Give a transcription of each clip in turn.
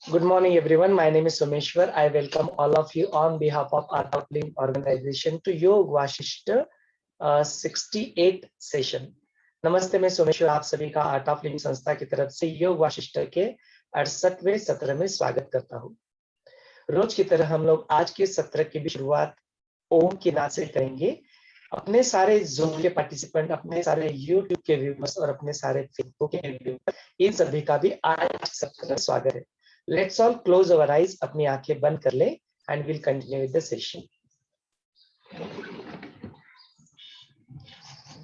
Good morning, everyone. My name is Someshwar. I welcome all of you on behalf of Art of Living organization to Yog Vasishta 68 session. नमस्ते, मैं सोमेश्वर आप सभी का art of living संस्था की तरफ से योग वाशिष्ठ के 68वें सत्र में स्वागत करता हूँ। रोज की तरह हम लोग आज के सत्र की भी शुरुआत ओम के नाद से करेंगे। अपने सारे जूम के पार्टिसिपेंट, अपने सारे यूट्यूब के व्यूअर्स और अपने सारे फेसबुक के व्यूअर्स, इन सभी का भी आज सत्र में स्वागत है। Let's all close our eyes, अपनी आंखें बंद कर ले and we'll continue with the session.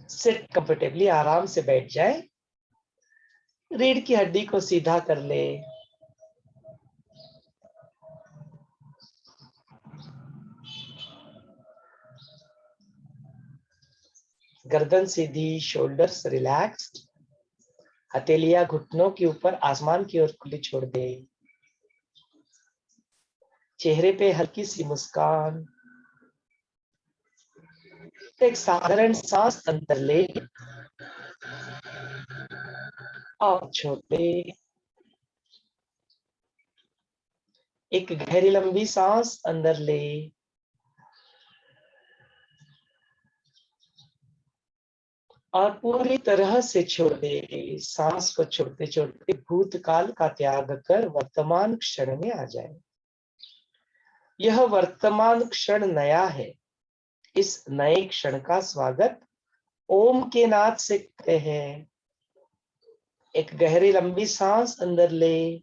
Sit comfortably, आराम से बैठ जाए। रीढ़ की हड्डी को सीधा कर ले। गर्दन सीधी, शोल्डर्स रिलैक्स्ड, हथेलियां घुटनों के ऊपर आसमान की ओर खुली छोड़ दे। चेहरे पे हल्की सी मुस्कान। एक साधारण सांस अंदर ले और छोड़ दे। एक गहरी लंबी सांस अंदर ले और पूरी तरह से छोड़ दे। सांस को छोड़ते छोड़ते भूतकाल का त्याग कर वर्तमान क्षण में आ जाए। यह वर्तमान क्षण नया है। इस नए क्षण का स्वागत ओम के नाद से करते हैं। एक गहरी लंबी सांस अंदर ले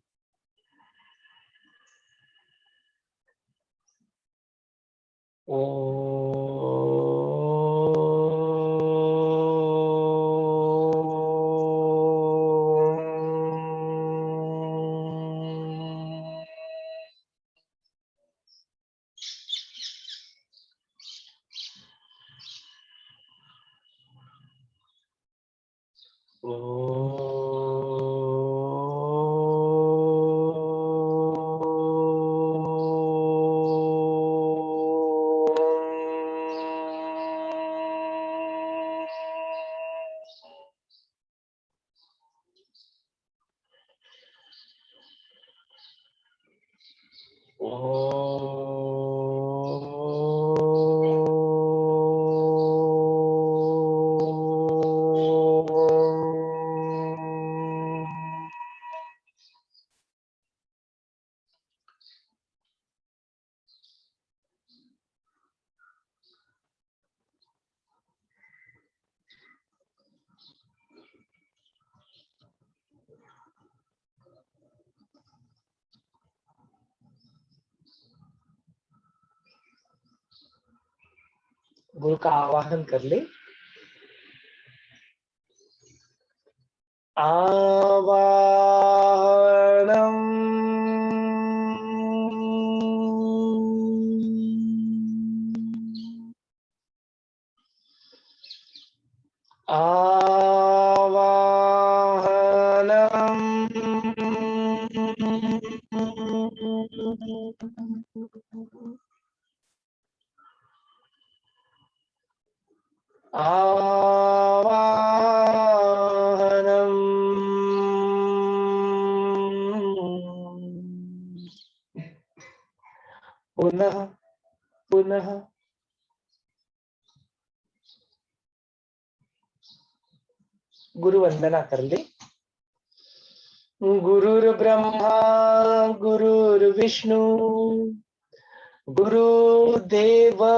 गुरु का आवाहन कर ले। आवाहनम आवाहनम पुनः पुनः गुरु वंदना कर ले। गुरुर्ब्रह्मा गुरुर्विष्णु गुरुदेवो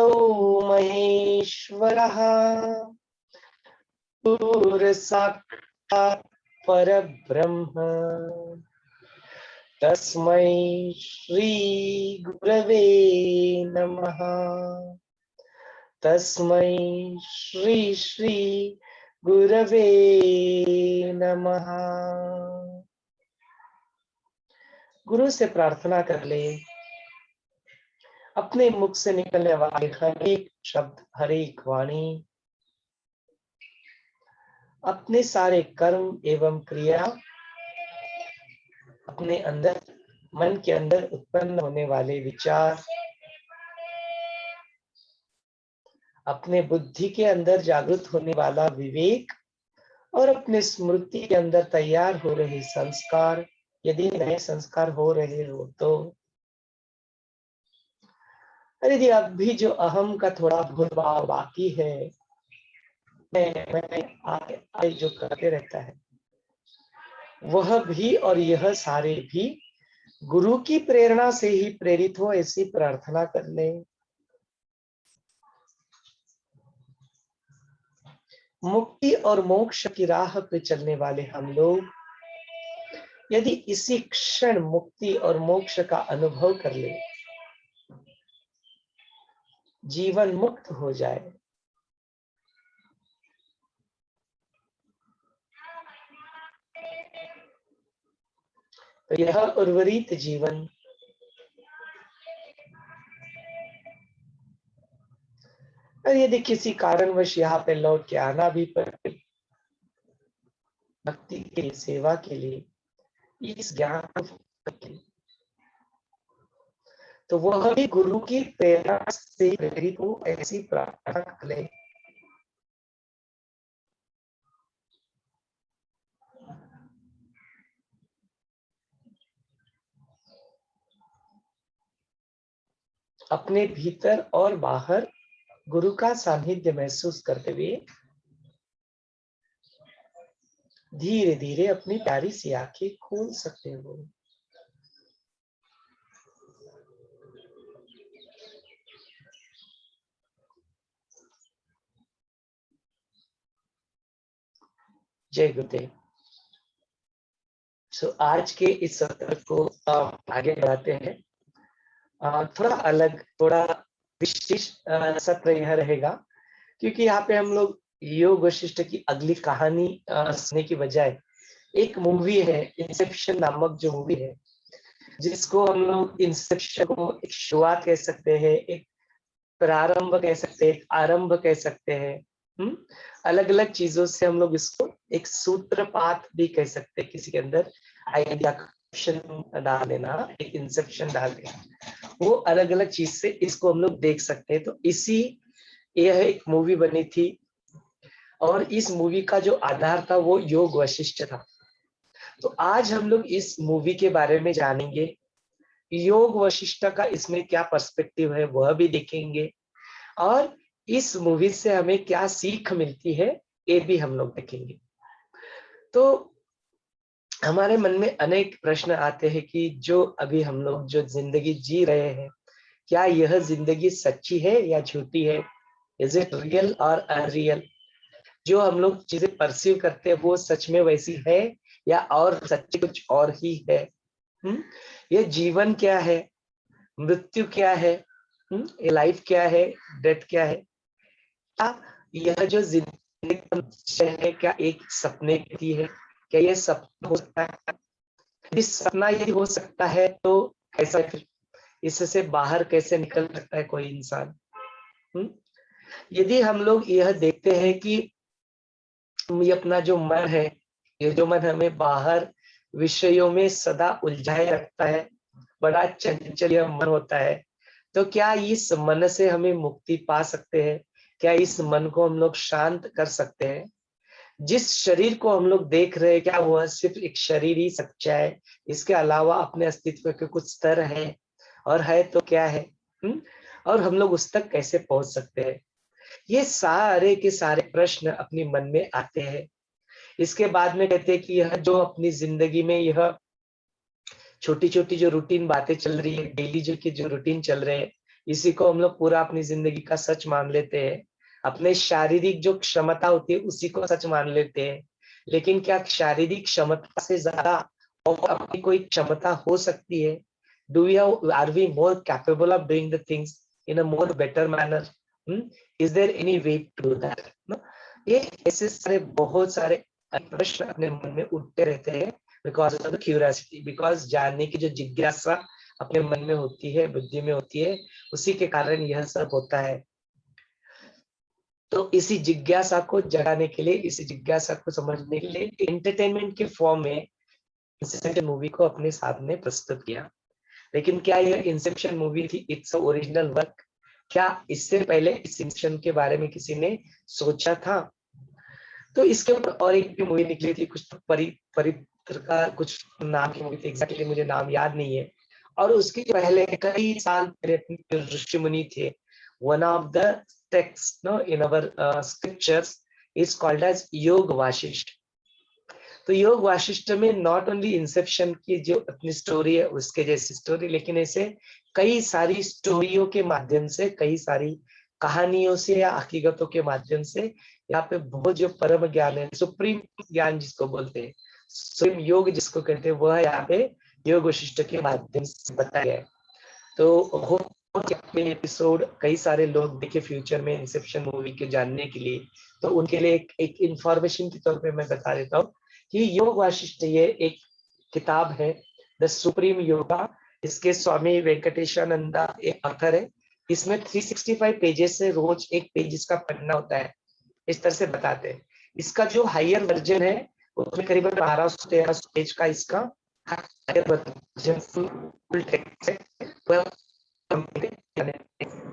महेश्वरः गुरुर्साक्षात् परब्रह्म तस्मै श्री गुरवे नमः। तस्मै श्री गुरवे नमः। गुरु से प्रार्थना कर ले। अपने मुख से निकलने वाले हर एक शब्द, हर एक वाणी, अपने सारे कर्म एवं क्रिया, अपने अंदर, मन के अंदर उत्पन्न होने वाले विचार, अपने बुद्धि के अंदर जागृत होने वाला विवेक और अपने स्मृति के अंदर तैयार हो रहे संस्कार, यदि नए संस्कार हो रहे हो तो अरे जी, अब भी जो अहम का थोड़ा भूलभाव बाकी है, मैं आगे जो करते रहता है, वह भी और यह सारे भी गुरु की प्रेरणा से ही प्रेरित हो, ऐसी प्रार्थना कर ले। मुक्ति और मोक्ष की राह पे चलने वाले हम लोग यदि इसी क्षण मुक्ति और मोक्ष का अनुभव कर ले, जीवन मुक्त हो जाए, तो यह उर्वरित जीवन और यदि किसी कारणवश यहाँ पे लौट के आना भी पड़े, भक्ति के सेवा के लिए, इस ज्ञान के, तो वह भी गुरु की प्रेरणा से प्रेरित हो, ऐसी प्रार्थना कर ले। अपने भीतर और बाहर गुरु का सानिध्य महसूस करते हुए धीरे धीरे अपनी प्यारी सी आंखें खोल सकते हो। जय गुरुदेव। आज के इस सत्र को आगे बढ़ाते हैं। थोड़ा अलग, थोड़ा विशेष सत्र यह रहेगा, क्योंकि यहाँ पे हम लोग योग वशिष्ठ की अगली कहानी सुनने की बजाय एक मूवी है, इंसेप्शन नामक जो मूवी है, जिसको हम लोग इंसेप्शन को एक शुरुआत कह सकते हैं, एक प्रारंभ कह सकते हैं, एक आरंभ कह सकते हैं। अलग अलग चीजों से हम लोग इसको एक सूत्रपात भी कह सकते हैं, किसी के अंदर आइडिया डाल देना, एक इंसेप्शन डाल देना, वो अलग अलग चीज से इसको हम लोग देख सकते हैं। तो इसी यह एक मूवी बनी थी और इस मूवी का जो आधार था वो योग वशिष्ठ था। तो आज हम लोग इस मूवी के बारे में जानेंगे, योग वशिष्ठ का इसमें क्या पर्सपेक्टिव है वह भी देखेंगे, और इस मूवी से हमें क्या सीख मिलती है ये भी हम लोग देखेंगे। तो हमारे मन में अनेक प्रश्न आते हैं कि जो अभी हम लोग जो जिंदगी जी रहे हैं, क्या यह जिंदगी सच्ची है या झूठी है? इज इट रियल और अनरियल? जो हम लोग चीजें परसीव करते हैं वो सच में वैसी है या और सच्ची कुछ और ही है? ये जीवन क्या है, मृत्यु क्या है, ये लाइफ क्या है, डेथ क्या है? क्या यह जो जिंदगी है क्या एक सपने की है? क्या यह सपना हो सकता है? यदि सपना यदि हो सकता है तो कैसा, फिर इससे बाहर कैसे निकल सकता है कोई इंसान? यदि हम लोग यह देखते हैं कि ये अपना जो मन है, ये जो मन हमें बाहर विषयों में सदा उलझाए रखता है, बड़ा चंचल यह मन होता है, तो क्या इस मन से हमें मुक्ति पा सकते हैं? क्या इस मन को हम लोग शांत कर सकते हैं? जिस शरीर को हम लोग देख रहे हैं, क्या वह सिर्फ एक शरीर ही सच्चा है? इसके अलावा अपने अस्तित्व के कुछ स्तर है, और है तो क्या है? और हम लोग उस तक कैसे पहुंच सकते हैं? ये सारे के सारे प्रश्न अपने मन में आते हैं। इसके बाद में कहते हैं कि यह जो अपनी जिंदगी में यह छोटी छोटी जो रूटीन बातें चल रही है, डेली जो रूटीन चल रहे हैं, इसी को हम लोग पूरा अपनी जिंदगी का सच मान लेते हैं। अपने शारीरिक जो क्षमता होती है उसी को सच मान लेते हैं। लेकिन क्या शारीरिक क्षमता से ज्यादा और अपनी कोई क्षमता हो सकती है? Do we are we more capable of doing the things in a more better manner? Is there any way to do that? ये ऐसे सारे बहुत सारे प्रश्न अपने मन में उठते रहते हैं, because of the curiosity, because जानने की जो जिज्ञासा अपने मन में होती है, बुद्धि में होती है, उसी के कारण यह सब होता है। तो इसी जिज्ञासा को जगाने के लिए, इसी जिज्ञासा को समझने के लिए एंटरटेनमेंट के फॉर्म में इंसेप्शन मूवी को अपने सामने प्रस्तुत किया। लेकिन क्या यह इंसेप्शन मूवी थी इट्स ओरिजिनल वर्क? क्या इससे पहले इस इंसेप्शन के बारे में किसी ने सोचा था? तो इसके ऊपर और एक भी मूवी निकली थी, कुछ सत्र का कुछ नाम की मूवी थी, एग्जैक्टली मुझे नाम याद नहीं है। और उसके पहले कई साल पहले ऋषि मुनि थे। One of the text known in our scriptures is called as Yoga Vasishtha. तो योग वाशिष्ठ में नॉट ओनली इंसेप्शन की जो अपनी स्टोरी है उसके जैसी स्टोरी, लेकिन ऐसे कई सारी स्टोरियों के माध्यम से, कई सारी कहानियों से या हकीकतों के माध्यम से यहाँ पे बहुत जो परम ज्ञान है, सुप्रीम ज्ञान जिसको बोलते हैं, सुप्रीम योग जिसको कहते हैं, वह यहाँ पे योग वशिष्ठ के माध्यम से बताया गया है। तो हो एपिसोड कई सारे लोग देखे फ्यूचर में इंसेप्शन मूवी के जानने के लिए, तो उनके लिए एक इंफॉर्मेशन के तौर पे मैं बता देता हूँ कि योग वाशिष्ठ ये एक किताब है, द सुप्रीम योगा। इसके स्वामी वेंकटेशानंदा एक ऑथर है। इसमें 365 पेजेस से रोज एक पेज इसका पढ़ना होता है, इस तरह से बताते हैं। इसका जो हायर वर्जन है उसमें करीबन 1200-1300 पेज का इसका हायर वर्जन फुल टेक्स्ट है,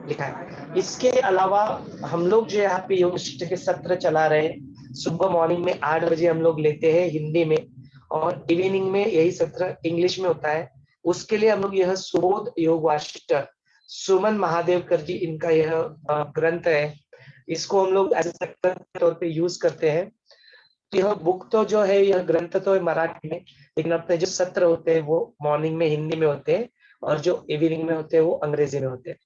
लिखा है। इसके अलावा हम लोग जो यहाँ पे योग वशिष्ठ के सत्र चला रहे हैं, सुबह मॉर्निंग में 8 बजे हम लोग लेते हैं हिंदी में, और इवनिंग में यही सत्र इंग्लिश में होता है। उसके लिए हम लोग यह सुबोध योग वाशिष्ठ, सुमन महादेवकर जी इनका यह ग्रंथ है, इसको हम लोग एज सत्र के तौर पे यूज करते हैं। यह बुक तो जो है, यह ग्रंथ तो है मराठी में, लेकिन अपने जो सत्र होते हैं वो मॉर्निंग में हिंदी में होते हैं, और जो इवनिंग में होते हैं वो अंग्रेजी में होते हैं।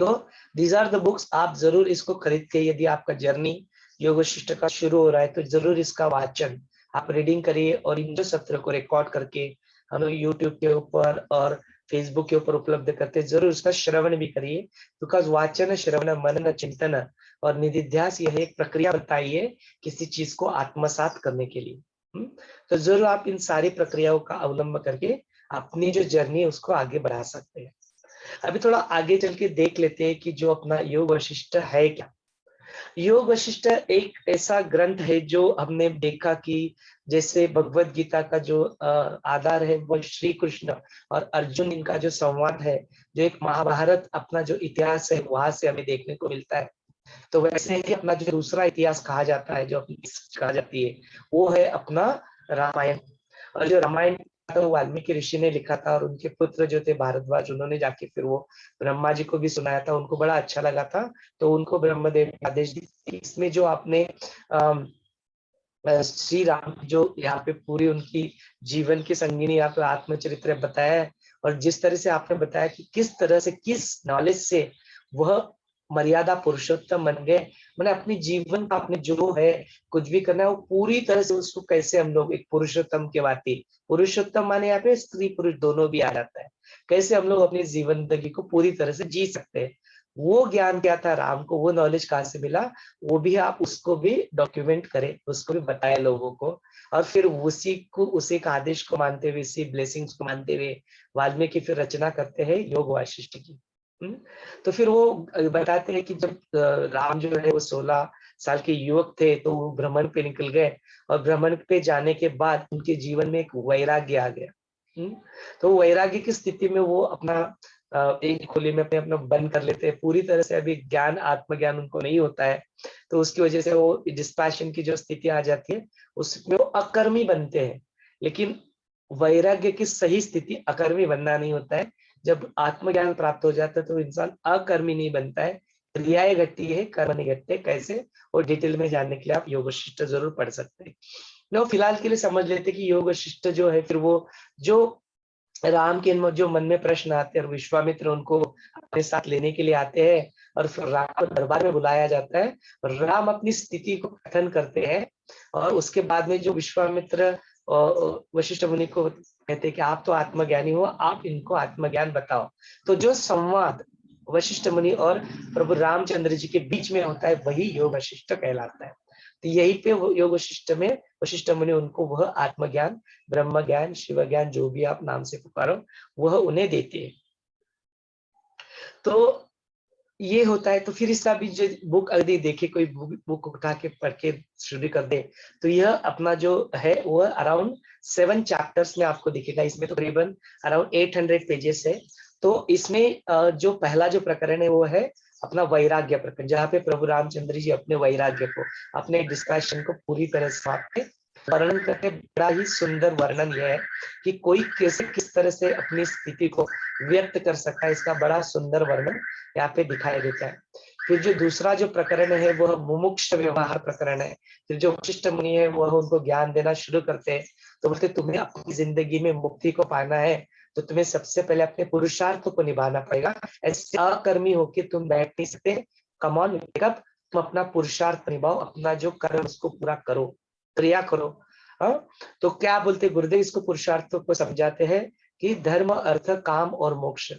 तो दीज आर द बुक्स, आप जरूर इसको खरीद के, यदि आपका जर्नी योग वशिष्ठ का शुरू हो रहा है तो जरूर इसका वाचन आप रीडिंग करिए, और इन जो सत्र को रिकॉर्ड करके हम लोग यूट्यूब के ऊपर और फेसबुक के ऊपर उपलब्ध करते हैं, जरूर इसका श्रवण भी करिए। बिकॉज वाचन, श्रवण, मनन, चिंतन और निधिध्यास यह एक प्रक्रिया बताई है किसी चीज को आत्मसात करने के लिए। तो जरूर आप इन सारी प्रक्रियाओं का अवलंब करके अपनी जो जर्नी है उसको आगे बढ़ा सकते हैं। अभी थोड़ा आगे चल के देख लेते हैं कि जो अपना योग वशिष्ठ है क्या। योग वशिष्ठ एक ऐसा ग्रंथ है जो हमने देखा कि जैसे भगवत गीता का जो आधार है वो श्री कृष्ण और अर्जुन इनका जो संवाद है, जो एक महाभारत अपना जो इतिहास है वहां से हमें देखने को मिलता है। तो वैसे ही अपना जो दूसरा इतिहास कहा जाता है, जो अपनी कहा जाती है, वो है अपना रामायण। और जो रामायण तो वाल्मीकि ऋषि ने लिखा था, और उनके पुत्र जो थे भारद्वाज, उन्होंने जाके फिर वो ब्रह्मा जी को भी सुनाया था, उनको बड़ा अच्छा लगा था, तो उनको ब्रह्मदेव ने आदेश दी। इसमें जो आपने श्री राम जो यहाँ पे पूरी उनकी जीवन की संगिनी यहाँ पे आत्मचरित्र बताया है, और जिस तरह से आपने बताया कि किस तरह से, किस नॉलेज से वह मर्यादा पुरुषोत्तम बन गए, मैंने अपनी जीवन का, अपने जो है कुछ भी करना है वो पूरी तरह से उसको कैसे हम लोग एक पुरुषोत्तम के बाती, पुरुषोत्तम माने यहाँ पे स्त्री पुरुष दोनों भी आ जाता है, कैसे हम लोग अपनी जीवन जिंदगी को पूरी तरह से जी सकते हैं। वो ज्ञान क्या था राम को, वो नॉलेज कहाँ से मिला, वो भी आप उसको भी डॉक्यूमेंट करें, उसको भी बताए लोगों को। और फिर उसी को, उसी का आदेश को मानते हुए, इसी ब्लेसिंग्स को मानते हुए वाल्मीकि फिर रचना करते हैं योग वाशिष्ठ की। तो फिर वो बताते हैं कि जब राम जो है वो 16 साल के युवक थे, तो वो भ्रमण पे निकल गए, और भ्रमण पे जाने के बाद उनके जीवन में एक वैराग्य आ गया। तो वैराग्य की स्थिति में वो अपना एक खोली में अपने अपना बंद कर लेते हैं पूरी तरह से, अभी ज्ञान, आत्मज्ञान उनको नहीं होता है, तो उसकी वजह से वो डिस्पैशन की जो स्थिति आ जाती है उसमें वो अकर्मी बनते हैं। लेकिन वैराग्य की सही स्थिति अकर्मी बनना नहीं होता है, जब आत्मज्ञान प्राप्त हो जाता है तो इंसान अकर्मी नहीं बनता है, क्रियाएं घटती है, कर्म नहीं घटते। कैसे, और डिटेल में जानने के लिए आप योग वशिष्ठ जरूर पढ़ सकते हैं। नो, फिलहाल के लिए समझ लेते कि योग वशिष्ठ जो है, फिर वो जो राम के जो मन में प्रश्न आते हैं और विश्वामित्र उनको अपने साथ लेने के लिए आते हैं, और फिर राम को दरबार में बुलाया जाता है, राम अपनी स्थिति को कथन करते हैं, और उसके बाद में जो विश्वामित्र वशिष्ठ मुनि को कहते हैं कि आप तो आत्मज्ञानी हो, आप इनको आत्मज्ञान बताओ। तो जो संवाद वशिष्ठ मुनि और प्रभु रामचंद्र जी के बीच में होता है वही योग वशिष्ठ कहलाता है। तो यही पे वो योग वशिष्ठ में वशिष्ठ मुनि उनको वह आत्मज्ञान, ब्रह्म ज्ञान, शिव ज्ञान, जो भी आप नाम से पुकारो, वह उन्हें देते हैं। तो ये होता है। तो फिर इसका भी जो बुक यदि देखे, कोई बुक उठा के पढ़ के शुरू कर दे, तो यह अपना जो है वह अराउंड 7 चैप्टर्स में आपको दिखेगा। इसमें तो करीबन अराउंड 800 पेजेस है। तो इसमें जो पहला जो प्रकरण है वो है अपना वैराग्य प्रकरण, जहाँ पे प्रभु रामचंद्र जी अपने वैराग्य को, अपने डिस्पैशन को पूरी तरह समाप्त वर्णन करके बड़ा ही सुंदर वर्णन यह है कि कोई कैसे किस तरह से अपनी स्थिति को व्यक्त कर सकता है, इसका बड़ा सुंदर वर्णन यहाँ पे दिखाई देता है। फिर जो दूसरा जो प्रकरण है वह मुमुक्ष व्यवहार प्रकरण है। फिर जो वशिष्ठ मुनि है वह उनको ज्ञान देना शुरू करते हैं। तो बोलते तुम्हें अपनी जिंदगी में मुक्ति को पाना है तो तुम्हें सबसे पहले अपने पुरुषार्थ को निभाना पड़ेगा। ऐसे अकर्मी होके तुम बैठ नहीं सकते। कम ऑन वेक अप, तुम अपना पुरुषार्थ निभाओ, अपना जो कर्म उसको पूरा करो, क्रिया करो। हाँ? तो क्या बोलते गुरुदेव इसको पुरुषार्थ को समझाते हैं कि धर्म अर्थ काम और मोक्ष।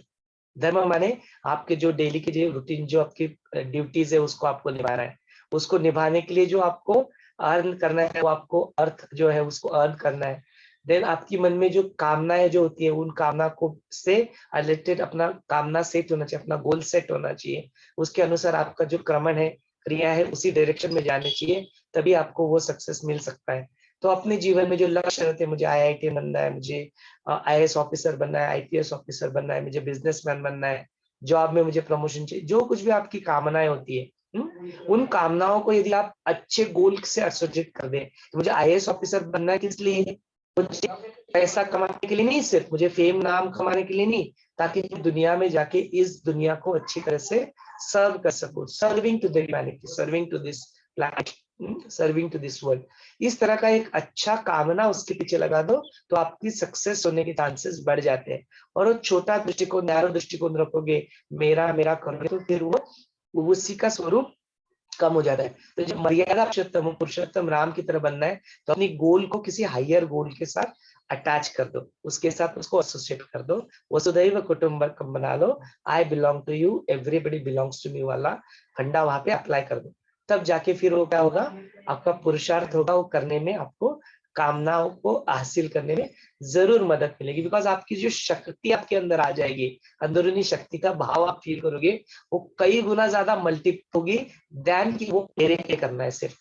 धर्म माने आपके जो डेली की जो रूटीन जो आपकी ड्यूटीज है उसको आपको निभाना है। उसको निभाने के लिए जो आपको अर्न करना है वो आपको अर्थ जो है उसको अर्न करना है। देन आपकी मन में जो कामनाएं जो होती है उन कामना को से रिलेटेड अपना कामना सेट होना चाहिए, अपना गोल सेट होना चाहिए। उसके अनुसार आपका जो क्रमण है, क्रिया है, उसी डायरेक्शन में जाने चाहिए, तभी आपको वो सक्सेस मिल सकता है। तो अपने जीवन में जो लक्ष्य रहते हैं, मुझे आईआईटी बनना है, मुझे आईएएस ऑफिसर बनना है, आईपीएस ऑफिसर बनना है, मुझे बिजनेसमैन बनना है, जॉब में मुझे प्रमोशन चाहिए, जो कुछ भी आपकी कामनाएं होती है, उन कामनाओं को यदि आप अच्छे गोल से एसोसिएट कर दें, तो मुझे आईएएस ऑफिसर बनना है किस लिए, मुझे पैसा कमाने के लिए नहीं, सिर्फ मुझे फेम नाम कमाने के लिए नहीं, ताकि दुनिया में जाके इस दुनिया को अच्छी तरह से सर्व कर सकूं, serving to the humanity, serving to this planet, serving to this world. इस तरह का एक अच्छा कामना उसके पीछे लगा दो तो आपकी सक्सेस होने के चांसेस बढ़ जाते हैं। और वो छोटा दृष्टिकोण, नैरो दृष्टिकोण रखोगे, मेरा मेरा करोगे, तो फिर वो उसी का स्वरूप कम हो जाता है। तो जब मर्यादा पुरुषोत्तम राम की तरह बनना है तो अपनी गोल को किसी हायर गोल के साथ अटैच कर दो, उसके साथ उसको एसोसिएट कर दो, वसुधैव कुटुंबकम बना लो, I belong to you, everybody belongs to me वाला फंडा वहां पे अप्लाई कर दो। तब जाके फिर वो क्या होगा, आपका पुरुषार्थ होगा, वो करने में आपको कामनाओं को हासिल करने में जरूर मदद मिलेगी। बिकॉज आपकी जो शक्ति आपके अंदर आ जाएगी, अंदरूनी शक्ति का भाव आप फील करोगे, वो कई गुना ज्यादा मल्टीपल होगी दैन की वो मेरे लिए करना है सिर्फ।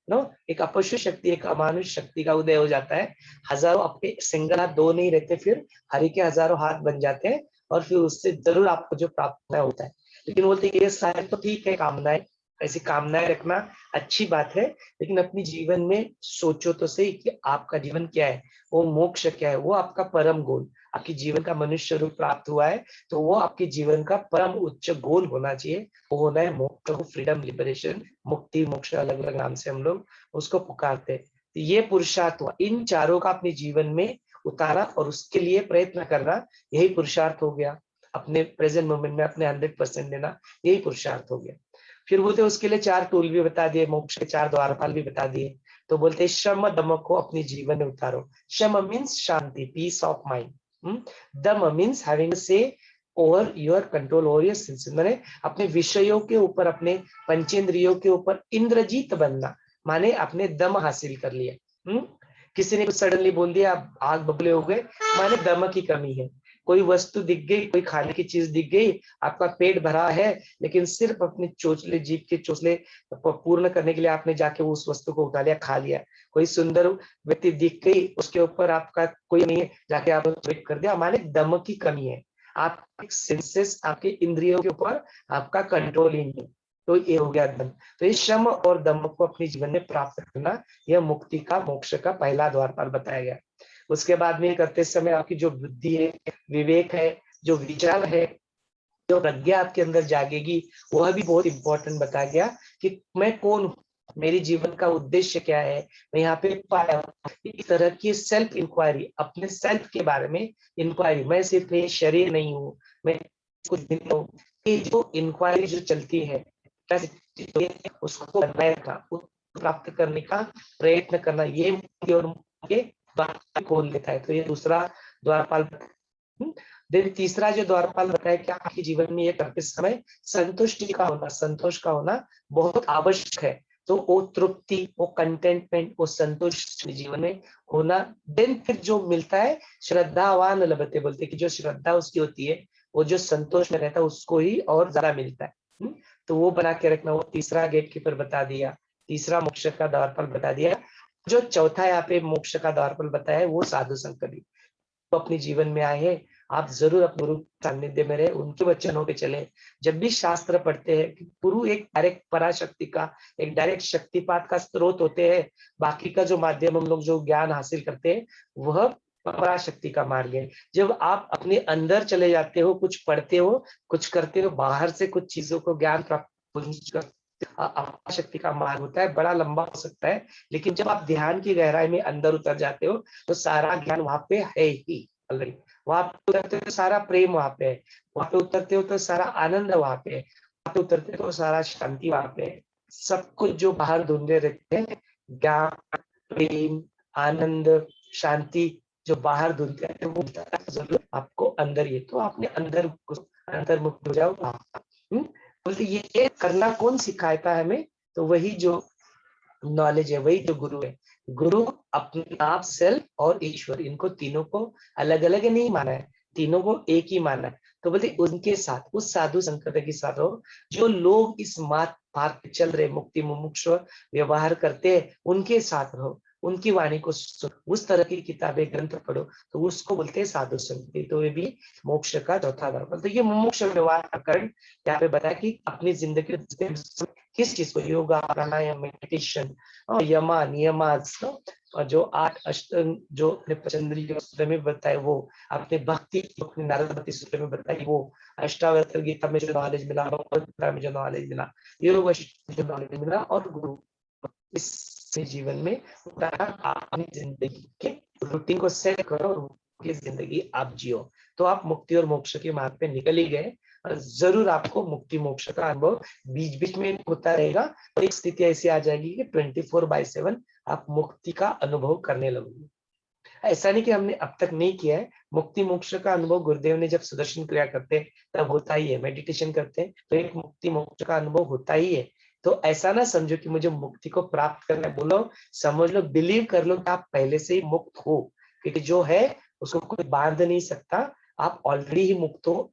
नो, एक अपशु शक्ति, एक अमानुष शक्ति का उदय हो जाता है। हजारों आपके सिंगल हाथ दो नहीं रहते, फिर हरि के हजारों हाथ बन जाते हैं, और फिर उससे जरूर आपको जो प्राप्त होता है। लेकिन बोलते ये सारे तो ठीक है कामनाएं, ऐसी कामनाएं रखना अच्छी बात है, लेकिन अपनी जीवन में सोचो तो सही कि आपका जीवन क्या है, वो मोक्ष क्या है, वो आपका परम गोल, आपकी जीवन का मनुष्य रूप प्राप्त हुआ है तो वो आपके जीवन का परम उच्च गोल होना चाहिए। वो होना है मोक्ष, फ्रीडम, लिबरेशन, मुक्ति, मोक्ष, अलग अलग नाम से हम लोग उसको पुकारते हैं। तो ये पुरुषार्थ हुआ, इन चारों का अपने जीवन में उतारा और उसके लिए प्रयत्न करना, यही पुरुषार्थ हो गया। अपने प्रेजेंट मोमेंट में अपने 100% देना, यही पुरुषार्थ हो गया। फिर बोलते उसके लिए 4 टूल भी बता दिए, मोक्ष के 4 द्वारपाल भी बता दिए। तो बोलते श्रम दम को अपने जीवन में उतारो। श्रम मीन्स शांति, पीस ऑफ माइंड। दम means having say over your control, over your senses, माने अपने विषयों के ऊपर, अपने पंचेंद्रियों के ऊपर इंद्रजीत बनना, माने अपने दम हासिल कर लिया। किसी ने कुछ सडनली बोल दिया, आग बबले हो गए, माने दम की कमी है। कोई वस्तु दिख गई, कोई खाने की चीज दिख गई, आपका पेट भरा है, लेकिन सिर्फ अपने चोचले, जीभ के चोचले पूर्ण करने के लिए आपने जाके उस वस्तु को उठा लिया, खा लिया। कोई सुंदर व्यक्ति दिख गई, उसके ऊपर आपका कोई नहीं है, जाके आपने वेट कर दिया, माने दम की कमी है। आपके सेंसेस, आपके इंद्रियों के ऊपर आपका कंट्रोल ही नहीं, तो ये हो गया दम। तो ये श्रम और दम को अपने जीवन में प्राप्त करना, यह मुक्ति का, मोक्ष का पहला द्वारपाल बताया गया। उसके बाद में करते समय आपकी जो बुद्धि है, विवेक है, जो विचार है, जो प्रज्ञा आपके अंदर जागेगी, वह भी बहुत इंपॉर्टेंट बताया गया कि मैं कौन हूँ, मेरी जीवन का उद्देश्य क्या है, मैं यहाँ पे पाया हूँ। इस तरह की सेल्फ इंक्वायरी, अपने सेल्फ के बारे में इंक्वायरी, मैं सिर्फ ये शरीर नहीं हूँ, मैं कुछ दिन हूँ, ये जो इंक्वायरी जो चलती है, उसको बनाए रखना, उसको प्राप्त करने का प्रयत्न करना, ये और के द्वार खोल देता है। तो ये दूसरा द्वारपाल। देन तीसरा जो द्वारपाल बताया कि आपके जीवन में ये करते समय संतुष्टि का होना, संतोष का होना बहुत आवश्यक है। तो वो तृप्ति, वो कंटेंटमेंट, वो संतोष जीवन में होना। देन फिर जो मिलता है, श्रद्धावान लभते, बोलते कि जो श्रद्धा उसकी होती है, वो जो संतोष में रहता है उसको ही और ज्यादा मिलता है। तो वो बना के रखना, वो तीसरा गेट कीपर बता दिया, तीसरा मोक्ष का द्वारपाल बता दिया। जो चौथा यहाँ पे मोक्ष का द्वारपाल बताया है वो साधु संकल्प, तो अपने जीवन में आए हैं आप जरूर अपने गुरु सानिध्य में रहे, उनके वचनों पे चले। जब भी शास्त्र पढ़ते हैं कि गुरु एक डायरेक्ट पराशक्ति का, एक डायरेक्ट शक्तिपात का स्रोत होते हैं, बाकी का जो माध्यम हम लोग जो ज्ञान हासिल करते हैं वह पराशक्ति का मार्ग है। जब आप अपने अंदर चले जाते हो, कुछ पढ़ते हो, कुछ करते हो, बाहर से कुछ चीजों को ज्ञान प्राप्त शक्ति का मार्ग होता है, बड़ा लंबा हो सकता है, लेकिन जब आप ध्यान की गहराई में अंदर उतर जाते हो तो सारा ज्ञान वहां पे है ही ऑलरेडी। वहां पे उतरते हो तो सारा प्रेम वहां पे है, वहां पे उतरते हो तो सारा आनंद वहां पे है, वहां पे उतरते हो तो सारा शांति वहां पे है। सब कुछ जो बाहर ढूंढे रहते हैं, ज्ञान, प्रेम, आनंद, शांति, जो बाहर ढूंढते हैं वो जरूर आपको अंदर ही है। तो आपने अंतर्मुख हो जाओ। बोलते ये करना कौन सिखाता है हमें? तो वही जो नॉलेज है, वही जो गुरु है। गुरु अपने आप, सेल्फ और ईश्वर, इनको तीनों को अलग अलग नहीं माना है, तीनों को एक ही माना है। तो बोलते उनके साथ, उस साधु संकट के साथ रहो। जो लोग इस मार्ग पे चल रहे, मुक्ति मुमुक्ष व्यवहार करते हैं, उनके साथ रहो, उनकी वाणी को सुनो, उस तरह की किताबें ग्रंथ पढ़ो, तो उसको बोलते हैं साधु संगति। तो ये भी मोक्ष का चौथा द्वार। तो ये मुमुक्ष व्यवहार का कारण यहाँ पे बताया कि अपनी जिंदगी किस चीज को, योगा, प्राणायाम, मेडिटेशन और यमा नियमा, और जो 8 अष्टांग जो अपने पतंजलि के सूत्र में बताए वो, अपने भक्ति अपने नारद भक्ति सूत्र में बताई वो, अष्टावक्र गीता में जो नॉलेज मिला, भगवद गीता में जो नॉलेज मिला, योग वशिष्ठ में जो नॉलेज मिला, और गुरु इस जीवन में उतारा, अपनी जिंदगी के रूटीन को सेट करो और उनकी जिंदगी आप जियो, तो आप मुक्ति और मोक्ष के मार्ग पे निकल ही गए। और जरूर आपको मुक्ति मोक्ष का अनुभव बीच बीच में होता रहेगा, और एक स्थिति ऐसी आ जाएगी कि 24/7 आप मुक्ति का अनुभव करने लगोगे। ऐसा नहीं कि हमने अब तक नहीं किया है, मुक्ति मोक्ष का अनुभव गुरुदेव ने जब सुदर्शन क्रिया करते हैं तब होता ही है, मेडिटेशन करते हैं तो एक मुक्ति मोक्ष का अनुभव होता ही है। तो ऐसा ना समझो कि मुझे मुक्ति को प्राप्त करना है, बोलो समझ लो, बिलीव कर लो कि आप पहले से ही मुक्त हो, क्योंकि जो है उसको कोई बांध नहीं सकता, आप ऑलरेडी ही मुक्त हो।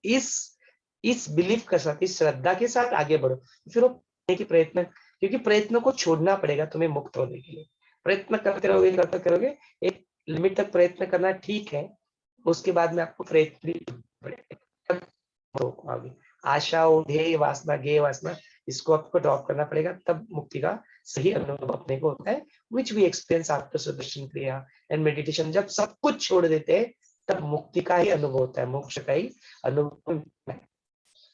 इस बिलीव के साथ, इस श्रद्धा के साथ आगे बढ़ो, फिर वो प्रयत्न, क्योंकि प्रयत्न को छोड़ना पड़ेगा तुम्हें मुक्त होने के लिए। प्रयत्न करते करोगे, एक लिमिट तक प्रयत्न करना ठीक है, उसके बाद में आपको प्रयत्न आगे आशा, ध्येय, वासना, गेय वासना, इसको आपको ड्रॉप करना पड़ेगा, तब मुक्ति का सही अनुभव अपने को होता है। Which we experience after Sudarshan Kriya and meditation. जब सब कुछ छोड़ देते हैं तब मुक्ति का ही अनुभव होता है, मोक्ष का ही अनुभव।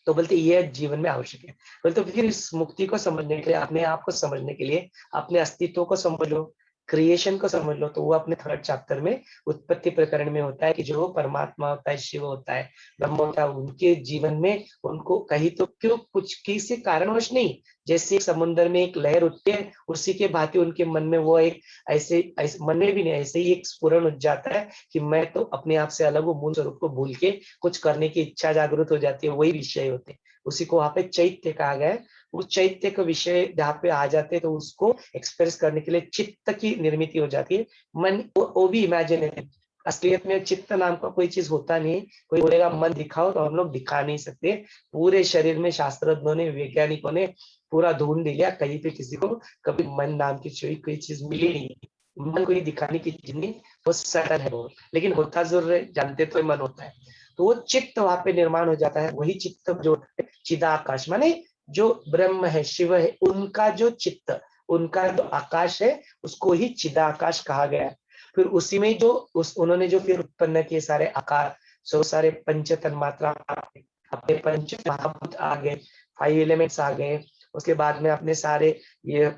तो बोलते ये जीवन में आवश्यक है। बोलते फिर इस मुक्ति को समझने के लिए, अपने आप को समझने के लिए, अपने अस्तित्व को समझ लो, क्रिएशन को समझ लो, तो वो अपने 3rd चैप्टर में उत्पत्ति प्रकरण में होता है कि जो परमात्मा होता है, शिव होता है, ब्रह्म होता है, उनके जीवन में उनको कहीं तो क्यों कुछ किसी कारणवश नहीं, जैसे एक समुद्र में एक लहर उठती है उसी के भांति उनके मन में वो एक ऐसे मन में भी नहीं, ऐसे ही एक स्फुरण उठ जाता है कि मैं तो अपने आप से अलग हूँ, मूल स्वरूप को भूल के कुछ करने की इच्छा जागृत हो जाती है, वही विषय होते हैं। उसी को वहां पे चैत्य कहा गया है। उस चैत्य का विषय जहाँ पे आ जाते हैं तो उसको एक्सप्रेस करने के लिए चित्त की निर्मित हो जाती है। मन वो भी इमेजिनेटिव, असलियत में चित्त नाम का कोई चीज होता नहीं। कोई बोलेगा मन दिखाओ, तो हम लोग दिखा नहीं सकते। पूरे शरीर में शास्त्रज्ञों ने, वैज्ञानिकों ने पूरा ढूंढ लिया, कहीं पे किसी को कभी मन नाम की कोई चीज मिली नहीं। मन कोई दिखाने की चीज नहीं, वो सटल है वो, लेकिन होता जरूर है, जानते तो मन होता है। तो वो चित्त वहां पे निर्माण हो जाता है, वही चित्त जो चिदाकाश, माने जो ब्रह्म है, शिव है, उनका जो चित्त, उनका जो आकाश है, उसको ही चिदाकाश कहा गया है। फिर उसी में जो उन्होंने जो फिर उत्पन्न किए सारे आकार, सो सारे पंच तन्मात्रा, अपने पंच महाभूत आ गए, 5 एलिमेंट्स आ गए, उसके बाद में अपने सारे ये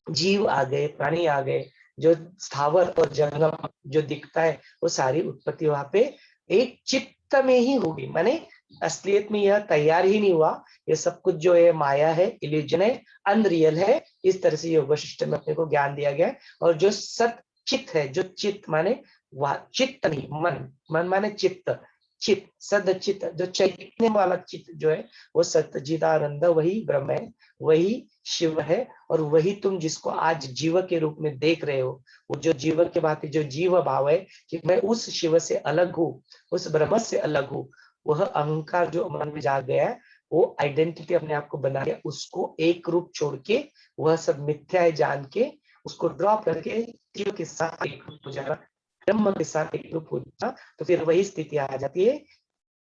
जीव आ गए, प्राणी आ गए, जो स्थावर और जंगम जो दिखता है, वो सारी उत्पत्ति वहां पे एक चित्त में ही होगी। माने असलियत में यह तैयार ही नहीं हुआ, ये सब कुछ जो है माया है, इल्यूजन है, अनरियल है। इस तरह से योग वशिष्ठ में अपने को ज्ञान दिया गया। और जो सत चित्त है, जो चित्त माने वह चित्त नहीं, मन, मन माने चित्त, चित्त सद चित्त, जो चैतन्य वाला चित्त जो है, वो सत्चिदानंद, वही ब्रह्म है, वही शिव है। और वही तुम जिसको आज जीव के रूप में देख रहे हो, वो जो जीव के बात, जो जीव भाव है कि मैं उस शिव से अलग हूँ, उस ब्रह्म से अलग हूँ, वह अहंकार जो मन में जा गया है, वो आइडेंटिटी अपने आप को बना के, उसको एक रूप छोड़ के, वह सब मिथ्या है जान के, उसको ड्रॉप करके जीव के साथ एक रूप हो जाना, ब्रह्म के साथ एक रूप हो जाना, तो फिर वही स्थिति आ जाती है,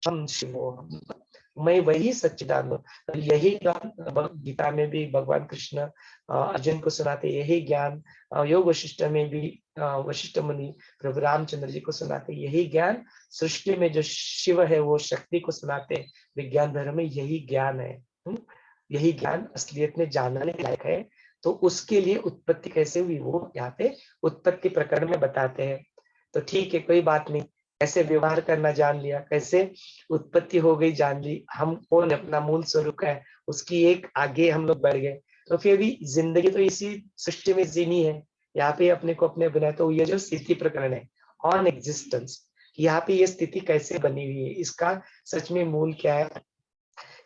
हम शिवोहम, मैं वही सच्चिदानंद। तो यही ज्ञान गीता में भी भगवान कृष्ण अर्जुन को सुनाते, यही ज्ञान योग वशिष्ठ में भी वशिष्ठ मुनि प्रभु रामचंद्र जी को सुनाते, यही ज्ञान सृष्टि में जो शिव है वो शक्ति को सुनाते, विज्ञान धर्म में यही ज्ञान है। यही ज्ञान असलियत में जानने लायक है। तो उसके लिए उत्पत्ति कैसे हुई वो यहाँ पे उत्पत्ति प्रकरण में बताते हैं। तो ठीक है, कोई बात नहीं, कैसे व्यवहार करना जान लिया, कैसे उत्पत्ति हो गई जान ली, हम कौन अपना मूल स्वरूप है उसकी एक आगे हम लोग बढ़ गए। तो फिर भी जिंदगी तो इसी सृष्टि में जीनी है। यहाँ पे अपने को अपने बनाए, तो ये जो स्थिति प्रकरण है ऑन एग्जिस्टेंस, यहाँ पे ये स्थिति कैसे बनी हुई है, इसका सच में मूल क्या है,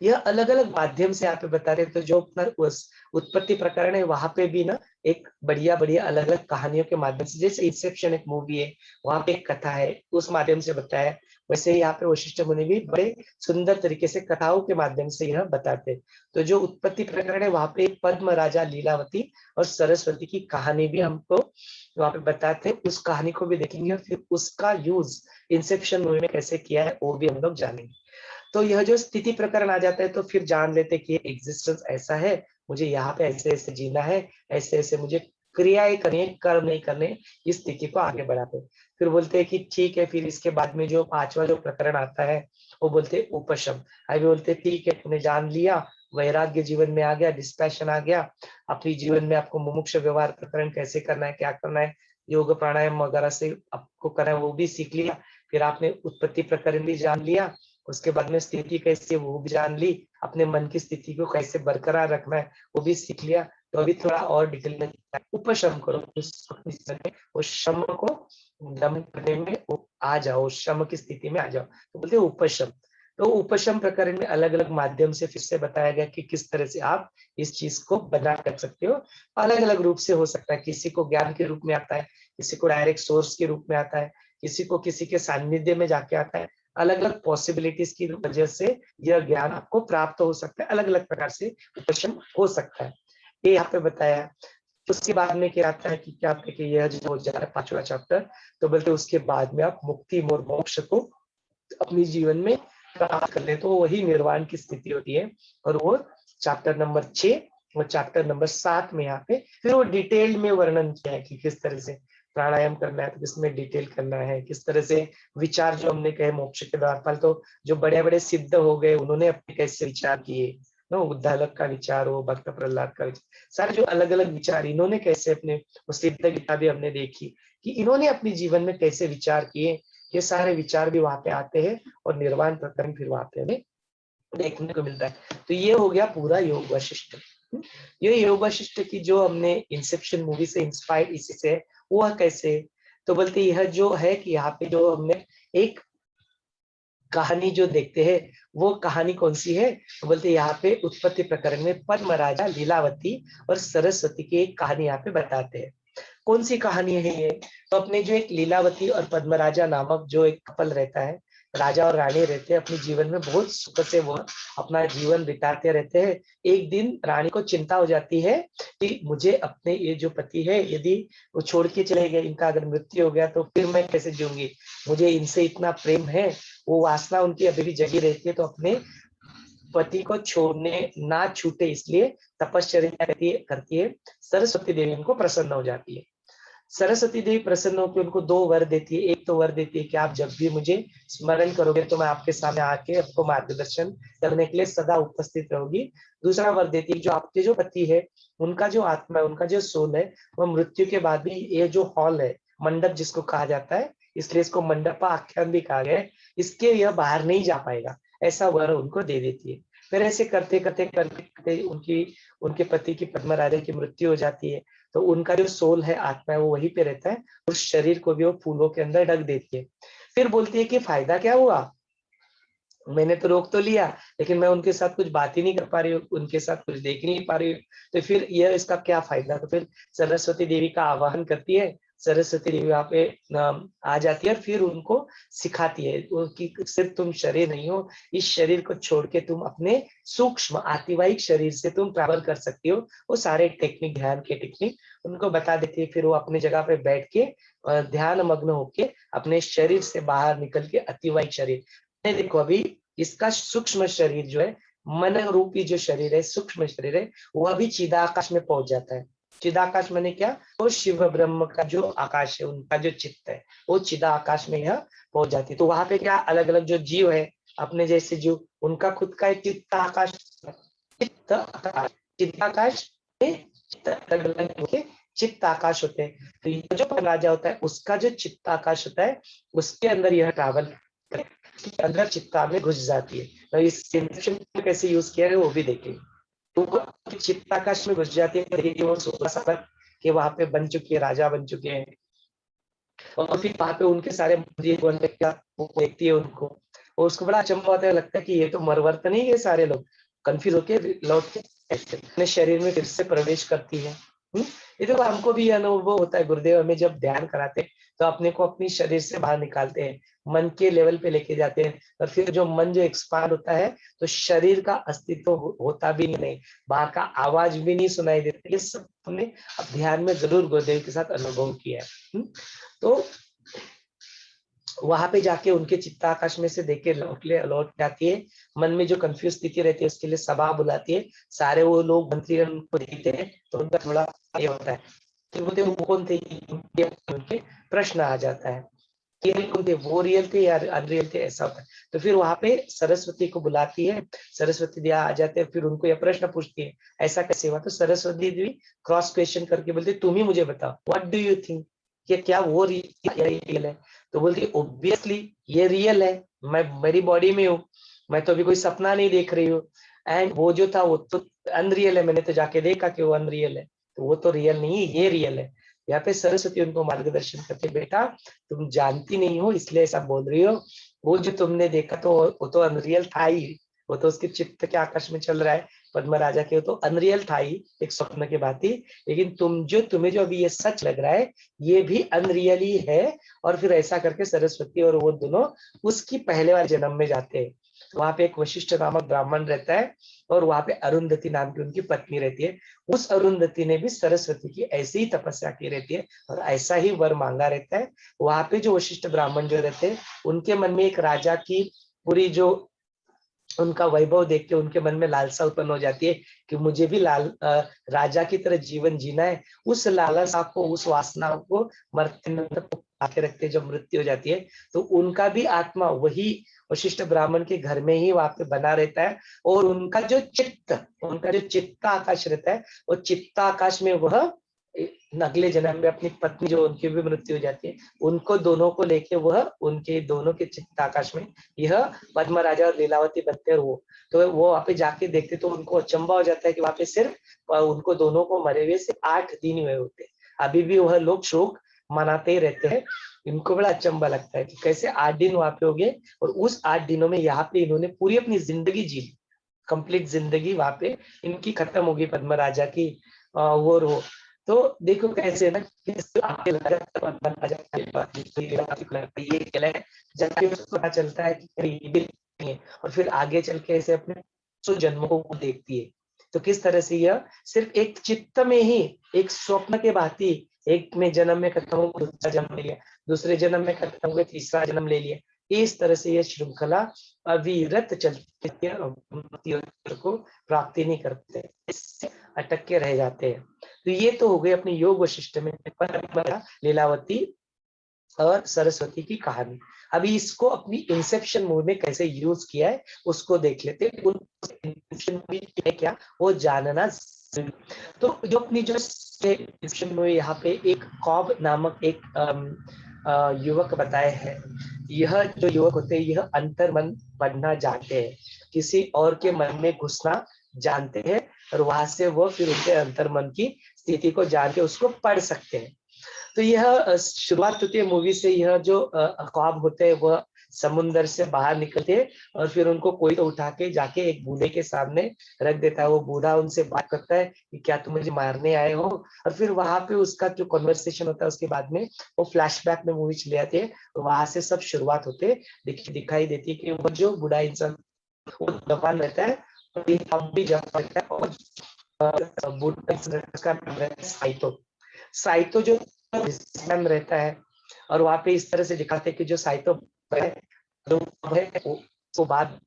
यह अलग अलग माध्यम से यहाँ पे बता रहे। तो जो अपना उस उत्पत्ति प्रकरण है वहां पे भी ना एक बढ़िया बढ़िया अलग अलग कहानियों के माध्यम से, जैसे इंसेप्शन एक मूवी है, वहां पे एक कथा है उस माध्यम से बताया, वैसे ही यहाँ पे वशिष्ठ मुनि भी बड़े सुंदर तरीके से कथाओं के माध्यम से यह बताते। तो जो उत्पत्ति प्रकरण है वहां पे पद्म राजा, लीलावती और सरस्वती की कहानी भी हमको वहां पे बताते हैं, उस कहानी को भी देखेंगे और फिर उसका यूज इंसेप्शन मूवी में कैसे किया है वो भी हम लोग जानेंगे। तो यह जो स्थिति प्रकरण आ जाता है तो फिर जान लेते कि एग्जिस्टेंस ऐसा है, मुझे यहाँ पे ऐसे ऐसे जीना है, ऐसे ऐसे मुझे क्रियाएं करनी है, कर्म नहीं करने, इस स्थिति को आगे बढ़ाते। फिर बोलते हैं कि ठीक है, फिर इसके बाद में जो पांचवा जो प्रकरण आता है वो बोलते हैं उपशम। अभी बोलते ठीक है, तुमने जान लिया, वैराग्य जीवन में आ गया, डिस्पैशन आ गया, अपनी जीवन में आपको मुमुक्ष व्यवहार प्रकरण कैसे करना है, क्या करना है, योग प्राणायाम वगैरह से आपको करना है वो भी सीख लिया। फिर आपने उत्पत्ति प्रकरण भी जान लिया, उसके बाद में स्थिति कैसे वो भी जान ली, अपने मन की स्थिति को कैसे बरकरार रखना है वो भी सीख लिया। तो अभी थोड़ा और डिटेल में उपशम करो, उस शम को दमन करने में आ जाओ, शम की स्थिति में आ जाओ, तो बोलते हैं उपशम। तो उपशम प्रकरण में अलग अलग माध्यम से फिर से बताया गया कि किस तरह से आप इस चीज को बना कर सकते हो। अलग अलग रूप से हो सकता है, किसी को ज्ञान के रूप में आता है, किसी को डायरेक्ट सोर्स के रूप में आता है, किसी को किसी के सानिध्य में जाके आता है। अलग अलग पॉसिबिलिटीज की वजह से यह ज्ञान आपको प्राप्त हो सकता है, अलग अलग प्रकार से उपशम हो सकता है, ये यहाँ पे बताया। उसके बाद में क्या आता है कि क्या आपके कि यह जो हो जा रहा है पांचवा चैप्टर, तो बोलते उसके बाद में आप मुक्ति और मोक्ष को अपनी जीवन में प्राप्त कर ले, तो वही निर्वाण की स्थिति होती है। और वो चैप्टर नंबर 6 और चैप्टर नंबर 7 में यहाँ पे फिर वो डिटेल में वर्णन किया है कि किस तरह से प्राणायाम करना है, तो किसमें डिटेल करना है, किस तरह से विचार जो हमने कहे मोक्ष के द्वारपाल, तो जो बड़े बड़े सिद्ध हो गए उन्होंने अपने कैसे विचार किए, नो उद्दालक का विचार हो, भक्त प्रहलाद का विचार, सारे जो अलग अलग विचार इन्होंने कैसे अपने, वो सिद्ध गीता भी हमने देखी कि इन्होंने अपने जीवन में कैसे विचार किए, ये सारे विचार भी वहां पे आते हैं और निर्वाण प्रकरण फिर वहां पे हमें देखने को मिलता है। तो ये हो गया पूरा योग वशिष्ठ। ये योग वशिष्ठ की जो हमने इंसेप्शन मूवी से इंस्पायर इसी से, वो कैसे, तो बोलते यह जो है कि यहाँ पे जो हमने एक कहानी जो देखते हैं वो कहानी कौन सी है, तो बोलते यहाँ पे उत्पत्ति प्रकरण में पद्म राजा, लीलावती और सरस्वती की एक कहानी यहाँ पे बताते हैं। कौन सी कहानी है ये, तो अपने जो एक लीलावती और पद्मराजा नामक जो एक कपल रहता है, राजा और रानी रहते हैं, अपने जीवन में बहुत सुख से वो अपना जीवन बिताते रहते हैं। एक दिन रानी को चिंता हो जाती है कि मुझे अपने ये जो पति है यदि वो छोड़ के चले गए, इनका अगर मृत्यु हो गया तो फिर मैं कैसे जीऊंगी, मुझे इनसे इतना प्रेम है, वो वासना उनकी अभी भी जगी रहती है। तो अपने पति को छोड़ने ना छूटे इसलिए तपश्चर्या करती है। सरस्वती देवी उनको प्रसन्न हो जाती है। सरस्वती देवी प्रसन्न होकर उनको दो वर देती है। एक तो वर देती है कि आप जब भी मुझे स्मरण करोगे तो मैं आपके सामने आके आपको मार्गदर्शन करने के लिए सदा उपस्थित रहूंगी। दूसरा वर देती है जो आपके जो पति है उनका जो आत्मा है, उनका जो सोल है, वो मृत्यु के बाद भी ये जो हॉल है, मंडप जिसको कहा जाता है, इसलिए इसको मंडपा आख्यान भी कहा गया है, इसके यह बाहर नहीं जा पाएगा, ऐसा वर उनको दे देती है। फिर ऐसे करते करते करते करते उनके पति की पद्मराजा की मृत्यु हो जाती है। तो उनका जो सोल है, आत्मा है, वो वहीं पे रहता है, उस शरीर को भी वो फूलों के अंदर ढक देती है। फिर बोलती है कि फायदा क्या हुआ, मैंने तो रोक तो लिया लेकिन मैं उनके साथ कुछ बात ही नहीं कर पा रही हूँ, उनके साथ कुछ देख ही नहीं पा रही हूँ, तो फिर यह इसका क्या फायदा। तो फिर सरस्वती देवी का आवाहन करती है, सरस्वती देवी वहाँ पे आ जाती है और फिर उनको सिखाती है कि सिर्फ तुम शरीर नहीं हो, इस शरीर को छोड़ के तुम अपने सूक्ष्म आतिवाहिक शरीर से तुम ट्रैवल कर सकती हो। वो सारे टेक्निक, ध्यान के टेक्निक उनको बता देती है। फिर वो अपनी जगह पे बैठ के ध्यान मग्न होके अपने शरीर से बाहर निकल के अतिवाहिक शरीर, देखो अभी इसका सूक्ष्म शरीर जो है, मन रूपी जो शरीर है, सूक्ष्म शरीर है, वो अभी चिदाकाश में पहुंच जाता है। चिदाकाश माने क्या? वो शिव ब्रह्म का जो आकाश है, उनका जो चित्त है, वो चिदा आकाश में यह पहुंच जाती है। तो वहां पे क्या अलग अलग जो जीव है, अपने जैसे जीव, उनका खुद का एक चित्त आकाश, चित्त आकाश, चित्ताकाश में अलग अलग चित्त आकाश होते हैं। तो ये जो राजा होता है, उसका जो चित्त आकाश होता है, उसके अंदर यह ट्रैवल अंदर चित्ता में घुस जाती है। तो इस इंसेप्शन को कैसे यूज किया है वो भी देखेंगे। तो वो चित्ताकाश में घुस जाती है, देखिए वो 16 साल के वहां पे बन चुके हैं, राजा बन चुके हैं। और फिर वहां पे उनके सारे मंत्री वो देखती है उनको, और उसको बड़ा अचंभा होता है, लगता है कि ये तो मरवर तो नहीं है। सारे लोग कंफ्यूज होके लौट के अपने शरीर में फिर से प्रवेश करती है। ये तो हमको भी अनुभव होता है, गुरुदेव हमें जब ध्यान कराते हैं तो अपने को अपनी शरीर से बाहर निकालते हैं, मन के लेवल पे लेके जाते हैं, और फिर जो मन जो एक्सपांड होता है तो शरीर का अस्तित्व होता भी नहीं, बाहर का आवाज भी नहीं सुनाई देता। ये सब हमने ध्यान में जरूर गुरुदेव के साथ अनुभव किया है। तो वहां पे जाके उनके चित्ताकाश में से देख के लौट के आती है। मन में जो कंफ्यूज स्थिति रहती है उसके लिए सभा बुलाती है, सारे वो लोग मंत्री उनको देखते हैं तो उनका थोड़ा ये होता है कि बोलते वो कौन थे, उनके प्रश्न आ जाता है कि कौन थे, वो रियल थे या अनरियल थे, ऐसा होता है। तो फिर वहां पे सरस्वती को बुलाती है, सरस्वती देवी आ जाते हैं, फिर उनको यह प्रश्न पूछती है ऐसा कैसे हुआ। तो सरस्वती देवी क्रॉस क्वेश्चन करके बोलती तुम ही मुझे बताओ, व्हाट डू यू थिंक, कि क्या वो रियल है। तो बोलती ऑब्वियसली ये रियल है, मैं मेरी बॉडी में हूँ, मैं तो अभी कोई सपना नहीं देख रही हूँ, एंड वो जो था वो तो अनरियल है, मैंने तो जाके देखा कि वो अनरियल है, तो वो तो रियल नहीं है, ये रियल है। यहाँ पे सरस्वती उनको मार्गदर्शन करते, बेटा तुम जानती नहीं हो इसलिए ऐसा बोल रही हो, वो जो तुमने देखा तो वो तो अनरियल था ही, वो तो उसके चित्त के आकाश में चल रहा है, पद्म राजा के, वो तो अनरियल था ही, एक स्वप्न की बात ही। लेकिन तुम्हें जो अभी ये सच लग रहा है ये भी अनरियल ही है। और फिर ऐसा करके सरस्वती और वो दोनों उसकी पहले वाले जन्म में जाते हैं। वहां पे एक वशिष्ठ नामक ब्राह्मण रहता है, और वहां पे अरुंधति नाम की उनकी पत्नी रहती है। उस अरुंधति ने भी सरस्वती की ऐसी ही तपस्या की रहती है और ऐसा ही वर मांगा रहता है। वहां पे जो वशिष्ठ ब्राह्मण जो रहते हैं उनके मन में एक राजा की पूरी जो उनका वैभव देख के उनके मन में लालसा उत्पन्न हो जाती है कि मुझे भी राजा की तरह जीवन जीना है। उस लालसा को, उस वासना को मरते आके रखते जब मृत्यु हो जाती है तो उनका भी आत्मा वही वशिष्ठ ब्राह्मण के घर में ही वहां पे बना रहता है। और उनका जो चित्त आकाश रहता है, वो चित्त आकाश में वह अगले जन्म में अपनी पत्नी जो उनकी भी मृत्यु हो जाती है, उनको दोनों को लेके वह उनके दोनों के चित्त आकाश में यह पद्म राजा और लीलावती बनते हैं। वो वहां पे जाके देखते तो उनको अचंबा हो जाता है कि वहां पे सिर्फ उनको दोनों को मरे हुए सिर्फ 8 दिन हुए होते हैं। अभी भी वह लोग शोक मनाते ही रहते हैं। इनको बड़ा अचंबा लगता है कि कैसे 8 दिन वहां पे हो गए, और उस 8 दिनों में यहाँ पे इन्होंने पूरी अपनी जिंदगी जी ली, कंप्लीट जिंदगी वहां पे इनकी खत्म होगी पद्म राजा की। वो तो देखो कैसे ना आगे ये जाके उसको पता चलता है कि ये भी नहीं है, और फिर आगे चल के ऐसे अपने 100 जन्मों को देखती है। तो किस तरह से यह सिर्फ एक चित्त में ही एक स्वप्न के भांति एक में जन्म में खत्म हो, दूसरा जन्म ले लिया, दूसरे जन्म में खत्म हुए, तीसरा जन्म ले लिया। इस तरह से यह श्रृंखला अविरत चलती है, को प्राप्ति नहीं करते, इससे अटक के रह जाते हैं। तो ये तो हो गई अपनी योग वशिष्ठ में लीलावती और सरस्वती की कहानी। अभी इसको अपनी इंसेप्शन मूवी में कैसे यूज किया है उसको देख लेते हैं। इंसेप्शन मूवी है क्या वो जानना। तो जो अपनी जो इंसेप्शन मूवी यहाँ पे एक कॉब नामक एक युवक बताए हैं। यह जो युवक होते हैं यह अंतर्मन पढ़ना जानते हैं, किसी और के मन में घुसना जानते हैं, और वहां से वो फिर उनके अंतर्मन की स्थिति को जान के उसको पढ़ सकते हैं। तो यह शुरुआत होती है मूवी से। यह जो ख्वाब होते हैं वह समुंदर से बाहर निकलते हैं और फिर उनको कोई तो उठा के जाके एक बूढ़े के सामने रख देता है। वो बूढ़ा उनसे बात करता है कि क्या तुम मुझे मारने आए हो, और फिर वहां पे उसका जो कॉन्वर्सेशन होता है उसके बाद में वो फ्लैशबैक में मूवी चले जाती है। तो वहां से सब शुरुआत होते दिखाई देती है कि वो जो बूढ़ा इंसान वो जवान रहता है और ये अब भी जवान रहता है, और बूढ़ा इंसान का नाम रहता है साइतो। साइतो जो बिजनेसमैन रहता है, और वहां पे इस तरह से दिखाते हैं कि जो साइतो है वो बात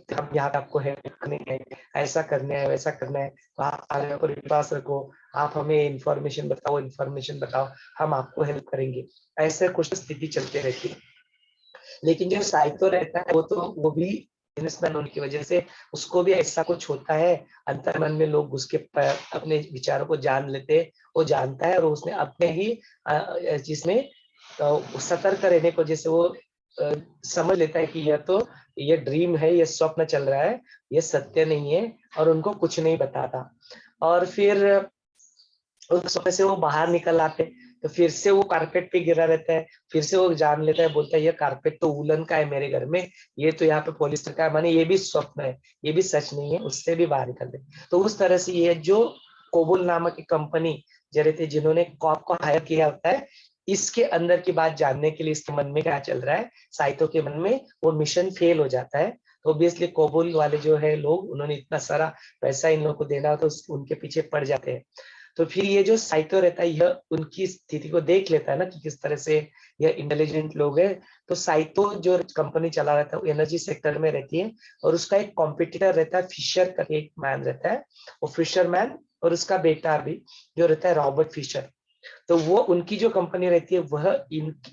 हम यहाँ पे आपको हेल्प करनी है, ऐसा करना है, वैसा करना है, तो आप हमारे पर विश्वास रखो, आप हमें इन्फॉर्मेशन बताओ, हम आपको हेल्प करेंगे। ऐसे कुछ स्थिति चलते रहती है। लेकिन जो साइतो रहता है वो भी बिजनेसमैन होने की वजह से उसको भी ऐसा कुछ होता है, अंतर्मन में लोग उसके अपने विचारों को जान लेते हैं, वो जानता है और उसने अपने ही जिसमें सतर्क रहने को, जैसे वो समझ लेता है कि ये ड्रीम है, ये स्वप्न चल रहा है, ये सत्य नहीं है, और उनको कुछ नहीं बताता। और फिर उस समय से वो बाहर निकल आते, तो फिर से वो कारपेट पे गिरा रहता है, फिर से वो जान लेता है, बोलता है ये कारपेट तो वूलन का है मेरे घर में, ये तो यहाँ पे पॉलिस्टर का है, माने ये भी स्वप्न है, ये भी सच नहीं है, उससे भी बाहर निकल दे। तो उस तरह से ये जो कोबुल नामक एक कंपनी जो रहती, जिन्होंने कॉप को हायर किया होता है, इसके अंदर की बात जानने के लिए इसके मन में क्या चल रहा है, साइतो के मन में, वो मिशन फेल हो जाता है। तो ऑब्वियसली कोबुल वाले जो है लोग, उन्होंने इतना सारा पैसा इन लोगों को देना, तो उनके पीछे पड़ जाते हैं। तो फिर ये जो साइतो रहता है, यह उनकी स्थिति को देख लेता है ना कि किस तरह से यह इंटेलिजेंट लोग हैं। तो साइतो जो कंपनी चला रहता है वो एनर्जी सेक्टर में रहती है, और उसका एक कॉम्पिटिटर रहता है, फिशर करके एक मैन रहता है, वो फिशर मैन, और उसका बेटा भी जो रहता है रॉबर्ट फिशर। तो वो उनकी जो कंपनी रहती है वह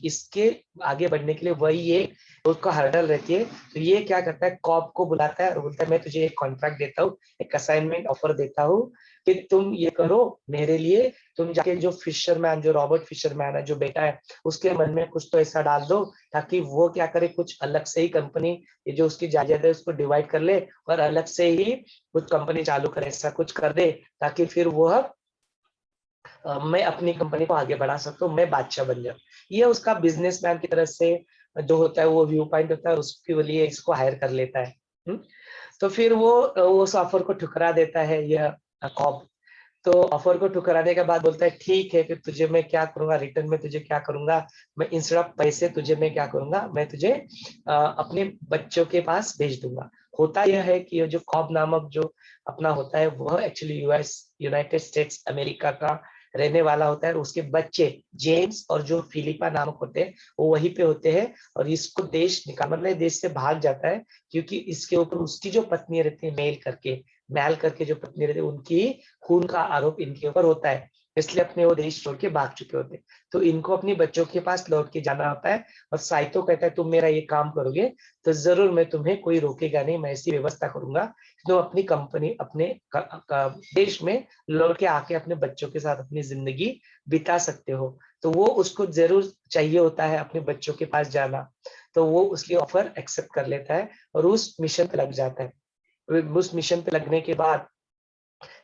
इसके आगे बढ़ने के लिए वही एक उसका हर्डल रहती है। तो ये क्या करता है, कॉप को बुलाता है और बोलता है मैं तुझे एक कॉन्ट्रैक्ट देता हूँ, एक असाइनमेंट ऑफर देता हूँ कि तुम ये करो मेरे लिए, तुम जाके जो फिशरमैन, जो रॉबर्ट फिशरमैन है, जो बेटा है, उसके मन में कुछ तो ऐसा डाल दो ताकि वो क्या करे, कुछ अलग से ही कंपनी, ये जो उसकी जायदाद है उसको डिवाइड कर ले और अलग से ही कुछ कंपनी चालू करे, ऐसा कुछ कर दे ताकि फिर वह मैं अपनी कंपनी को आगे बढ़ा सकता हूँ, मैं बादशाह बन जाऊँ। ये उसका बिजनेसमैन की तरफ से जो होता है वो व्यू पॉइंट होता है, उसके लिए इसको हायर कर लेता है। तो फिर वो उस ऑफर को ठुकरा देता है यह कॉब। तो ऑफर को ठुकराने के बाद बोलता है ठीक है, फिर तुझे मैं क्या करूंगा, रिटर्न में तुझे क्या करूंगा, मैं इंस्टेड ऑफ पैसे तुझे मैं क्या करूंगा, मैं तुझे अपने बच्चों के पास भेज दूंगा। होता यह है कि ये जो कॉब नामक जो अपना होता है वह actually US, United states America का रहने वाला होता है, और उसके बच्चे जेम्स और जो फिलिपा नामक होते हैं वो वहीं पे होते हैं। और इसको देश निकाल, मतलब देश से भाग जाता है, क्योंकि इसके ऊपर उसकी जो पत्नी रहती है मैल करके जो पत्नी रहती है, उनकी खून का आरोप इनके ऊपर होता है, इसलिए अपने वो देश छोड़ के भाग चुके होते हैं। तो इनको अपनी बच्चों के पास लौट के जाना होता है, और साइतो कहता है तुम मेरा ये काम करोगे तो जरूर मैं तुम्हें कोई रोकेगा नहीं, मैं ऐसी व्यवस्था करूंगा तो अपनी कंपनी अपने देश में लौट के आके अपने बच्चों के साथ अपनी जिंदगी बिता सकते हो। तो वो उसको जरूर चाहिए होता है अपने बच्चों के पास जाना, तो वो उसकी ऑफर एक्सेप्ट कर लेता है और उस मिशन पे लग जाता है। उस मिशन पे लगने के बाद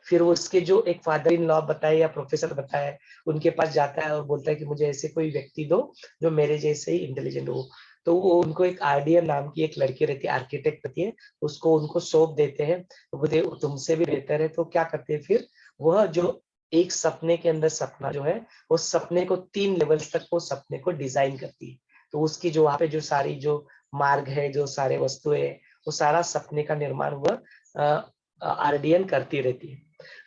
फिर वो उसके जो एक फादर इन लॉ बताए या प्रोफेसर बताए, उनके पास जाता है और बोलता है कि मुझे ऐसे कोई व्यक्ति दो जो मेरे जैसे ही इंटेलिजेंट हो। तो वो उनको एक आरडीएम नाम की एक लड़की रहती है, आर्किटेक्ट रहती है, उसको उनको सौंप देते हैं। तो बोलते तुमसे भी बेहतर है। तो क्या करते हैं फिर, वह जो एक सपने के अंदर सपना जो है, वो सपने को 3 लेवल्स तक वो सपने को डिजाइन करती है। तो उसकी जो वहां पे जो सारी जो मार्ग है, जो सारे वस्तुएं, वो सारा सपने का निर्माण हुआ आरडीएन करती रहती है।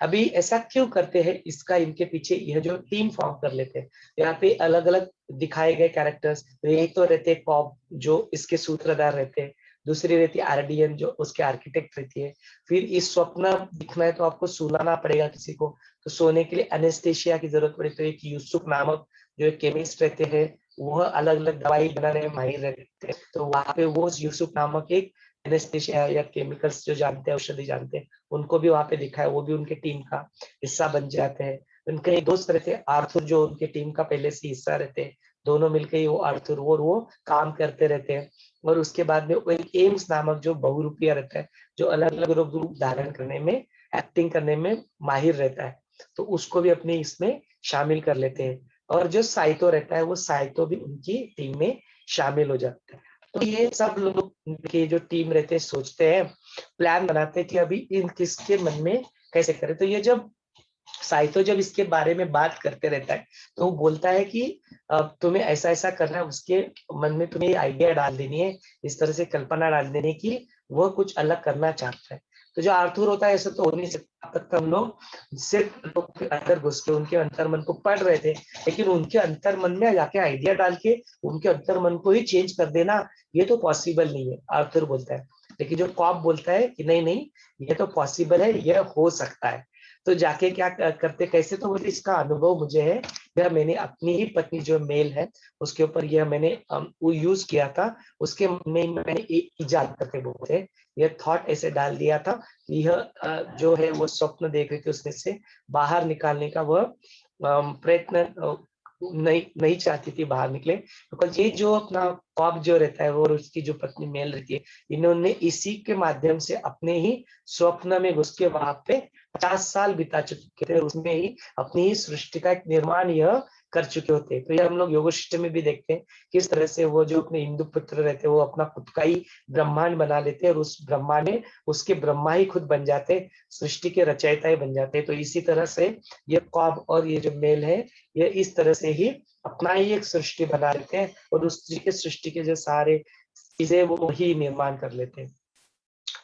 अभी ऐसा क्यों करते हैं, इसका इनके पीछे यह जो टीम फॉर्म कर लेते हैं, यहाँ पे अलग अलग दिखाए गए कैरेक्टर्स, एक तो रहते हैं कॉब जो इसके सूत्रधार रहते हैं, दूसरी रहती है आरडीएन जो उसके आर्किटेक्ट रहती है। फिर इस स्वप्न दिखना है तो आपको सुलाना पड़ेगा किसी को, तो सोने के लिए एनेस्थेशिया की जरूरत पड़ी, तो एक यूसुफ नामक जो एक केमिस्ट रहते हैं, वह अलग अलग दवाई बनाने में माहिर रहते हैं। तो वहां पे वो यूसुफ नामक एक एनेस्थेशिया या केमिकल्स जो जानते हैं, औषधि जानते हैं, उनको भी वहां पे दिखा है, वो भी उनके टीम का हिस्सा बन जाते हैं। उनके एक दोस्त रहते हैं आर्थुर, जो उनके टीम का पहले से हिस्सा रहते हैं, दोनों मिलकर ही वो आर्थुर वो काम करते रहते हैं। और उसके बाद में वो एक एम्स नामक जो बहुरूपिया रहता है, जो अलग अलग रूप धारण करने में, एक्टिंग करने में माहिर रहता है, तो उसको भी अपने इसमें शामिल कर लेते हैं। और जो साइतो रहता है, वो साइतो भी उनकी टीम में शामिल हो जाता है। तो ये सब लोग की जो टीम रहते हैं सोचते हैं, प्लान बनाते हैं कि अभी इन किसके मन में कैसे करें। तो ये जब साइतो जब इसके बारे में बात करते रहता है तो वो बोलता है कि तुम्हें ऐसा ऐसा करना है, उसके मन में तुम्हें आइडिया डाल देनी है, इस तरह से कल्पना डाल देनी है कि वह कुछ अलग करना चाहता है। तो जो आर्थर होता है ऐसा तो हो नहीं सकता, तब तक हम लोग सिर्फ लोग के अंदर घुस के उनके अंतर मन को पढ़ रहे थे, लेकिन उनके अंतर मन में जाके आइडिया डाल के उनके अंतर मन को ही चेंज कर देना ये तो पॉसिबल नहीं है, आर्थर बोलता है। लेकिन जो कॉब बोलता है कि नहीं नहीं, ये तो पॉसिबल है, यह हो सकता है। तो जाके क्या करते कैसे, तो बोले इसका अनुभव मुझे है, यह मैंने अपनी ही पत्नी जो मेल है उसके ऊपर यह मैंने वो यूज किया था, उसके में मैंने एक इजाद करके बोलते हैं, यह थॉट ऐसे डाल दिया था कि यह जो है वो स्वप्न देख रही थी, उसमें से बाहर निकालने का वह प्रयत्न नहीं नहीं चाहती थी बाहर निकले, बिकॉज ये जो अपना कॉप जो रहता है वो और उसकी जो पत्नी मेल रहती है, इन्होंने इसी के माध्यम से अपने ही स्वप्न में घुस के वहां पे 50 साल बिता चुके थे, उसमें ही अपनी ही सृष्टि का एक निर्माण यह कर चुके होते हैं। तो ये हम लोग योग शिष्ट में भी देखते हैं किस तरह से वो जो अपने हिंदू पुत्र रहते हैं वो अपना खुद का ही ब्रह्मांड बना लेते हैं और उस ब्रह्मांड में उसके ब्रह्मा ही खुद बन जाते हैं, सृष्टि के रचयिता ही बन जाते हैं। तो इसी तरह से ये कॉब और ये जो मेल है ये इस तरह से ही अपना ही एक सृष्टि बना लेते हैं और उस सृष्टि के जो सारे चीजें वो ही निर्माण कर लेते हैं।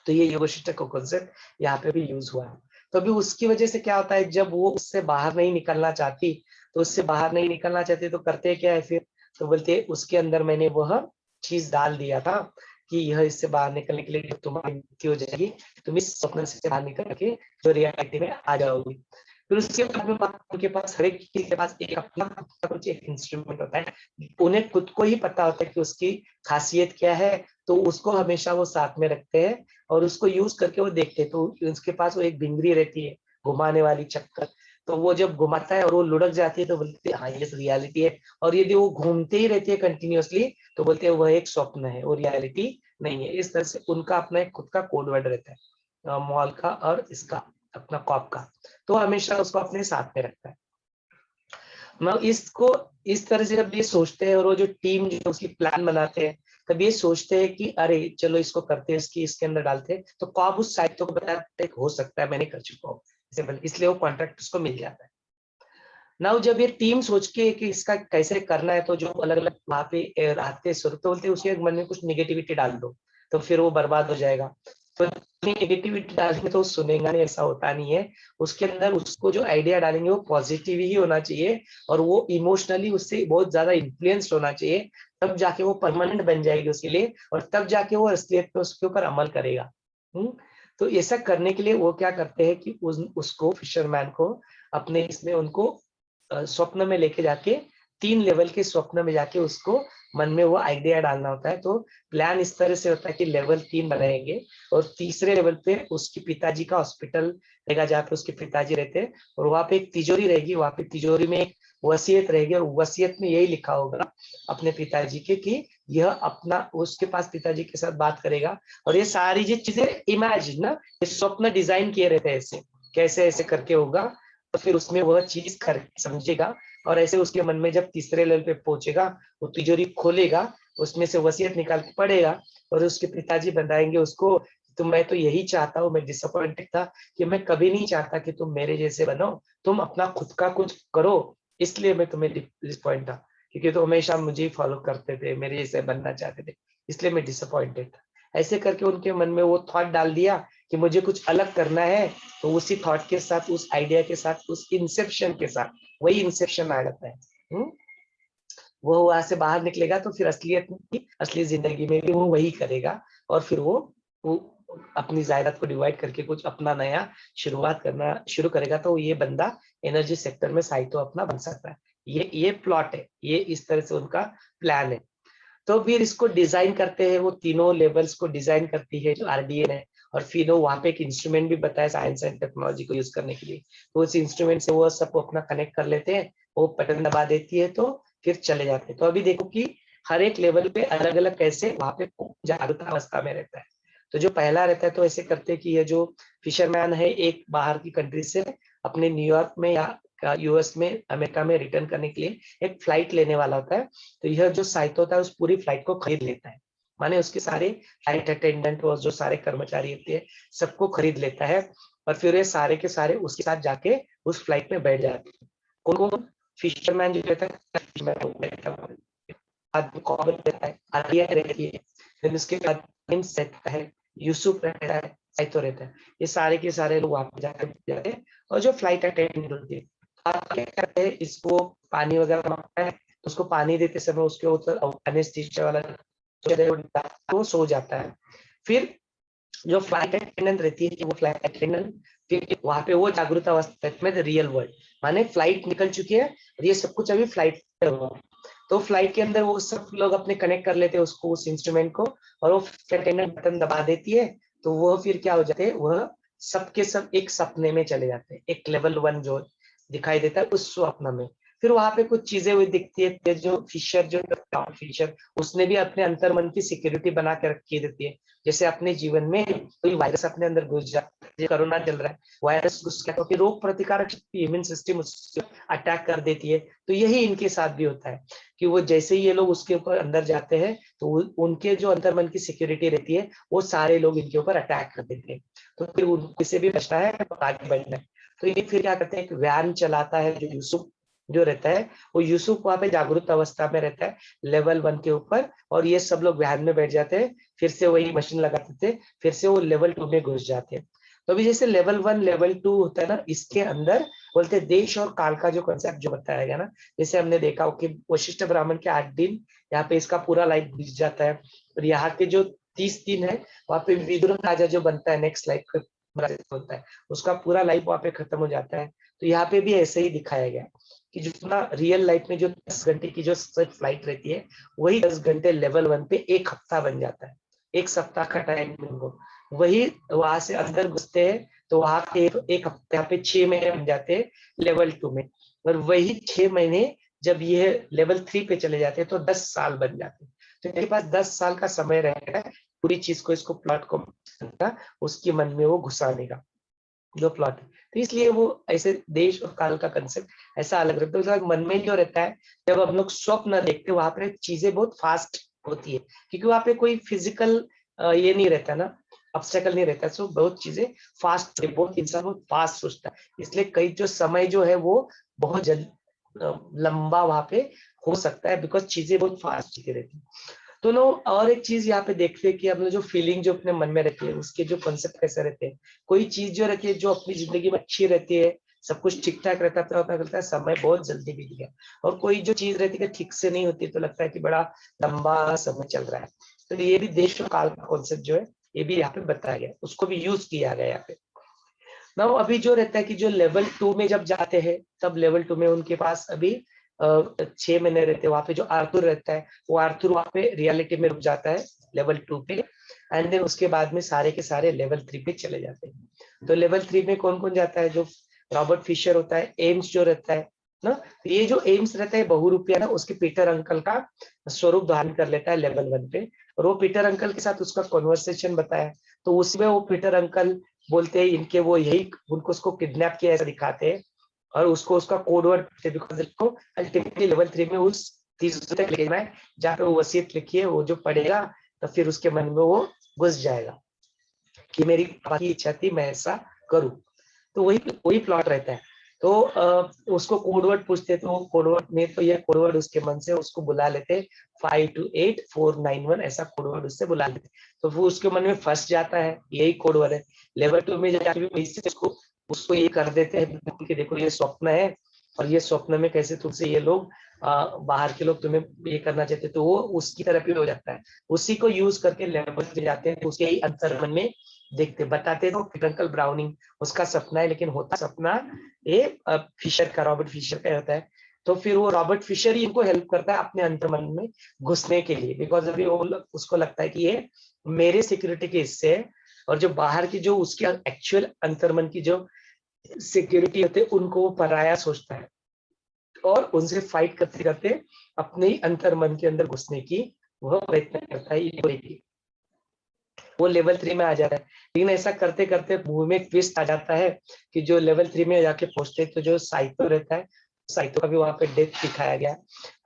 तो ये योगशिष्ट का कॉन्सेप्ट यहाँ पे भी यूज हुआ है। तो अभी उसकी वजह से क्या होता है, जब वो उससे बाहर नहीं निकलना चाहती, तो उससे बाहर नहीं निकलना चाहती तो करते क्या है फिर, तो बोलते उसके अंदर मैंने वह चीज डाल दिया था कि यह इससे बाहर निकलने के लिए तुम्हारी मृत्यु हो जाएगी, तुम इस स्वप्न से बाहर निकल के जो रियलिटी में आ जाओगी। फिर उसके बाद में उनके पास हर एक किसी के पास एक अपना कुछ एक इंस्ट्रूमेंट होता है, उन्हें खुद को ही पता होता है कि उसकी खासियत क्या है, तो उसको हमेशा वो साथ में रखते हैं और उसको यूज करके वो देखते हैं। तो उसके पास वो एक भिंगरी रहती है घुमाने वाली चक्कर, तो वो जब घुमाता है और वो लुढ़क जाती है तो बोलते हैं हाँ ये रियलिटी है, और यदि वो घूमते ही रहती है कंटिन्यूअसली तो बोलते हैं वह एक स्वप्न है, वो रियलिटी नहीं है। इस तरह से उनका अपना एक खुद का कोड वर्ड रहता है मॉल का और इसका अपना कॉप का, तो हमेशा उसको अपने साथ में रखता है। मतलब इसको इस तरह से जब ये सोचते हैं और वो जो टीम जो उसकी प्लान बनाते हैं तब ये सोचते हैं कि अरे चलो इसको करते हैं, इसकी इसके अंदर डालते हैं, तो कॉब उस साइट को बताते हैं हो सकता है मैंने कर चुका हूँ, इसलिए वो कॉन्ट्रैक्ट उसको मिल जाता है। नाउ जब ये टीम सोच के कि इसका कैसे करना है, तो जो अलग अलग वहां पे रहते स्वरूप तो बोलते हैं उसके मन में कुछ निगेटिविटी डाल दो तो फिर वो बर्बाद हो जाएगा। तो निगेटिविटी डालेंगे तो वो सुनेगा नहीं, ऐसा होता नहीं है। उसके अंदर उसको जो आइडिया डालेंगे वो पॉजिटिव ही होना चाहिए और वो इमोशनली उससे बहुत ज्यादा इन्फ्लुएंस्ड होना चाहिए, तब जाके वो परमानेंट बन जाएगी उसके लिए और तब जाके वो असलियत में उसके ऊपर अमल करेगा। तो ऐसा करने के लिए वो क्या करते हैं कि उसको फिशरमैन को अपने इसमें उनको स्वप्न में लेके जाके 3 लेवल के स्वप्न में जाके उसको मन में वो आइडिया डालना होता है। तो प्लान इस तरह से होता है कि लेवल 3 बनाएंगे और तीसरे लेवल पे उसके पिताजी का हॉस्पिटल रहेगा जहाँ पे उसके पिताजी रहते हैं और वहाँ पे एक तिजोरी रहेगी, वहाँ पे तिजोरी में एक वसीयत रहेगी और वसीयत में यही लिखा होगा अपने पिताजी के कि यह अपना उसके पास पिताजी के साथ बात करेगा और ये सारी जो चीजें इमेजिन ना, ये स्वप्न डिजाइन किए रहते हैं ऐसे कैसे ऐसे करके होगा, तो फिर उसमें वह चीज कर समझेगा और ऐसे उसके मन में जब तीसरे लेवल पे पहुंचेगा वो तिजोरी खोलेगा, उसमें से वसीयत निकाल के पढ़ेगा और उसके पिताजी बताएंगे उसको तो मैं तो यही चाहता हूँ, मैं डिसअपॉइंटेड था कि मैं कभी नहीं चाहता कि तुम मेरे जैसे बनो, तुम अपना खुद का कुछ करो, इसलिए मैं तुम्हें डिसअपॉइंट था क्योंकि तुम हमेशा मुझे ही फॉलो करते थे, मेरे जैसे बनना चाहते थे, इसलिए मैं डिसअपॉइंटेड था। ऐसे करके उनके मन में वो थॉट डाल दिया कि मुझे कुछ अलग करना है, तो उसी थॉट के साथ उस आइडिया के साथ उस इंसेप्शन के साथ वही इंसेप्शन आ जाता है। वो वहां से बाहर निकलेगा तो फिर असलियत में असली जिंदगी में भी वो वही करेगा और फिर वो अपनी जायदाद को डिवाइड करके कुछ अपना नया शुरुआत करना शुरू करेगा, तो ये बंदा एनर्जी सेक्टर में साइतो अपना बन सकता है। ये प्लॉट है, ये इस तरह से उनका प्लान है। तो फिर इसको डिजाइन करते हैं, वो तीनों लेवल्स को डिजाइन करती है जो आरडीएन है और फिर वो वहाँ पे एक इंस्ट्रूमेंट भी बताया साइंस एंड टेक्नोलॉजी को यूज करने के लिए, तो उस इंस्ट्रूमेंट से वो सब अपना कनेक्ट कर लेते हैं, वो बटन दबा देती है तो फिर चले जाते हैं। तो अभी देखो कि हर एक लेवल पे अलग अलग कैसे वहाँ पे जागरूक अवस्था में रहता है। तो जो पहला रहता है तो ऐसे करते हैं कि ये जो फिशरमैन है एक बाहर की कंट्री से अपने न्यूयॉर्क में या यूएस में अमेरिका में रिटर्न करने के लिए एक फ्लाइट लेने वाला होता है, तो यह जो साइट होता है उस पूरी फ्लाइट को खरीद लेता है। माने उसके सारे फ्लाइट अटेंडेंट और जो सारे कर्मचारी होते हैं सबको खरीद लेता है और फिर ये सारे के सारे उसके साथ जाके उस फ्लाइट में बैठ जाते हैं। कौन कौन? फिशरमैन जो रहता है, फिशरमैन आदमी कौन रहता है, आलिया रहती है, फिर उसके बाद प्रिंस रहता है, यूसुफ रहता है, साइतो रहता है। ये सारे के सारे लोग वहां पे जाते हैं और जो फ्लाइट अटेंडेंट होती है आप क्या करते हैं, इसको पानी वगैरह मांगता है तो उसको पानी देते समय उसके ऊपर एनेस्थीसिया वाला वो सो जाता है। फिर जो फ्लाइट अटेंडेंट रहती है वो फ्लाइट अटेंडेंट फिर वहां पे वो जागरूक अवस्था में रियल वर्ल्ड माने फ्लाइट निकल चुकी है और ये सब कुछ अभी फ्लाइट तो फ्लाइट के अंदर वो सब लोग अपने कनेक्ट कर लेते हैं उसको, उस इंस्ट्रूमेंट को, और वो फ्लाइट अटेंडेंट बटन दबा देती है तो वो फिर क्या हो जाते हैं, वह सबके सब एक सपने में चले जाते हैं, एक लेवल 1 जो दिखाई देता है उस स्वप्न में। फिर वहां पे कुछ चीजें हुई दिखती है, जो फिशर जो फिशर उसने भी अपने अंतर मन की सिक्योरिटी बना के रखी रहती है। जैसे अपने जीवन में कोई वायरस अपने अंदर घुस जाता है, कोरोना चल रहा है, वायरस घुस गया तो रोग प्रतिकारक शक्ति इम्यून सिस्टम उसको अटैक कर देती है। तो यही इनके साथ भी होता है कि वो जैसे ही ये लोग उसके ऊपर अंदर जाते हैं तो उनके जो अंतर मन की सिक्योरिटी रहती है वो सारे लोग इनके ऊपर अटैक कर देते हैं। तो फिर उनसे भी बचना है और आगे बढ़ना है। तो ये फिर क्या करते हैं, एक वैन चलाता है जो यूसुफ जो रहता है, वो यूसुफ वहां पे जागरूक अवस्था में रहता है लेवल 1 के ऊपर, और ये सब लोग वैन में बैठ जाते हैं, फिर से वही मशीन लगाते थे, फिर से वो लेवल 2 में घुस जाते हैं। तो अभी जैसे लेवल 1 लेवल 2 होता है ना, इसके अंदर बोलते हैं देश और काल का जो कंसेप्ट जो बताया गया ना, जैसे हमने देखा हो कि वशिष्ठ ब्राह्मण के 8 दिन यहाँ पे इसका पूरा लाइफ बीत जाता है, और यहाँ के जो 30 दिन है वहाँ पे विदुर राजा जो बनता है नेक्स्ट लाइफ होता है, उसका पूरा लाइफ वहाँ पे खत्म हो जाता है। तो यहाँ पे भी ऐसे ही दिखाया गया कि जितना रियल लाइफ में जो 10 घंटे की जो फ्लाइट रहती है वही 10 घंटे लेवल 1 पे एक हफ्ता बन जाता है, एक सप्ताह का टाइम को वही वहां से अंदर घुसते हैं तो वहां पे एक हफ्ते यहाँ पे 6 महीने बन जाते हैं लेवल 2 में, और वही 6 महीने जब ये लेवल 3 पे चले जाते हैं तो 10 साल बन जाते हैं। तो इनके पास 10 साल का समय रहेगा पूरी चीज को, इसको प्लॉट को उसके मन में वो घुसाने का जो प्लॉट है। तो इसलिए वो ऐसे देश और काल का कंसेप्ट ऐसा अलग रहता है। तो मन में जो रहता है जब हम लोग स्वप्न देखते हैं वहां पे चीजें बहुत फास्ट होती है, क्योंकि वहां पे कोई फिजिकल ये नहीं रहता ना, ऑब्स्टेकल नहीं रहता, सो बहुत चीजें फास्ट, बहुत इंसान बहुत फास्ट सोचता है, इसलिए कई जो समय जो है वो बहुत लंबा वहां पे हो सकता है, बिकॉज चीजें बहुत फास्ट चीजें रहती है। तो नो और एक चीज यहाँ पे देखते हैं कि अपने जो फीलिंग जो अपने मन में रहती है उसके जो कॉन्सेप्ट कैसे रहते हैं। कोई चीज जो रहती है जो अपनी जिंदगी में अच्छी रहती है, सब कुछ ठीक ठाक रहता है तो पता लगता है समय बहुत जल्दी बीत गया, और कोई जो चीज रहती है ठीक से नहीं होती तो लगता है कि बड़ा लंबा समय चल रहा है। तो ये भी देश और काल का कॉन्सेप्ट जो है ये भी यहाँ पे बताया गया, उसको भी यूज किया गया यहाँ पे ना। अभी जो रहता है कि जो लेवल 2 में जब जाते हैं तब लेवल 2 में उनके पास अभी 6 महीने रहते हैं। वहां पे जो आर्थुर रहता है वो आर्थुर वहां पे रियलिटी में रुक जाता है लेवल 2 पे, एंड देन उसके बाद में सारे के सारे लेवल 3 पे चले जाते हैं। तो लेवल 3 में कौन कौन जाता है, जो रॉबर्ट फिशर होता है, एम्स जो रहता है ना, तो ये जो एम्स रहता है बहुरूपिया ना, उसके पीटर अंकल का स्वरूप धारण कर लेता है लेवल 1 पे, और वो पीटर अंकल के साथ उसका कॉन्वर्सेशन बताया। तो उसमें वो पीटर अंकल बोलते हैं इनके वो यही उनको उसको किडनैप किया ऐसा दिखाते हैं, और उसको उसका कोड वर्ड बिकॉज इसको अल्टीमेटली लेवल 3 में उस चीज तक ले जाना है जहाँ पे वो वसीयत लिखी है, वो जो पढ़ेगा तो फिर उसके मन में वो घुस जाएगा कि मेरी पापा की इच्छा थी मैं ऐसा करूं। तो वही वही प्लॉट रहता है। तो उसको कोडवर्ड पूछते तो कोडवर्ड में तो ये कोडवर्ड उसके मन से उसको बुला लेते 528491 ऐसा कोडवर्ड उससे बुला लेते, तो वो उसके मन में फंस जाता है यही कोडवर्ड है। लेवल 2 में जाके भी उसको उसको ये कर देते हैं कि देखो ये स्वप्न है, और ये स्वप्न में कैसे तुमसे ये लोग बाहर के लोग तुम्हें ये करना चाहते, तो वो उसकी तरफ ही हो जाता है। उसी को यूज करके लेवल पे जाते हैं, उसके ही अंतर मन में देखते बताते तो अंकल ब्राउनिंग उसका सपना है, लेकिन होता सपना ये फिशर का, रॉबर्ट फिशर का होता है। तो फिर वो रॉबर्ट फिशर ही इनको हेल्प करता है अपने अंतर्मन में घुसने के लिए, बिकॉज अभी वो उसको लगता है कि ये मेरे सिक्योरिटी के हिस्से है, और जो बाहर की जो उसकी एक्चुअल अंतर्मन की जो सिक्योरिटी होते हैं उनको वो पराया सोचता है, और उनसे फाइट करते करते अपने ही अंतर्मन के अंदर घुसने की वह प्रयत्न करता है। वो लेवल 3 में आ जाता है, लेकिन ऐसा करते करते मूवी में ट्विस्ट आ जाता है कि जो लेवल 3 में जाके पहुंचते तो जो साइको रहता है साइतो का भी वहां पे डेथ दिखाया गया।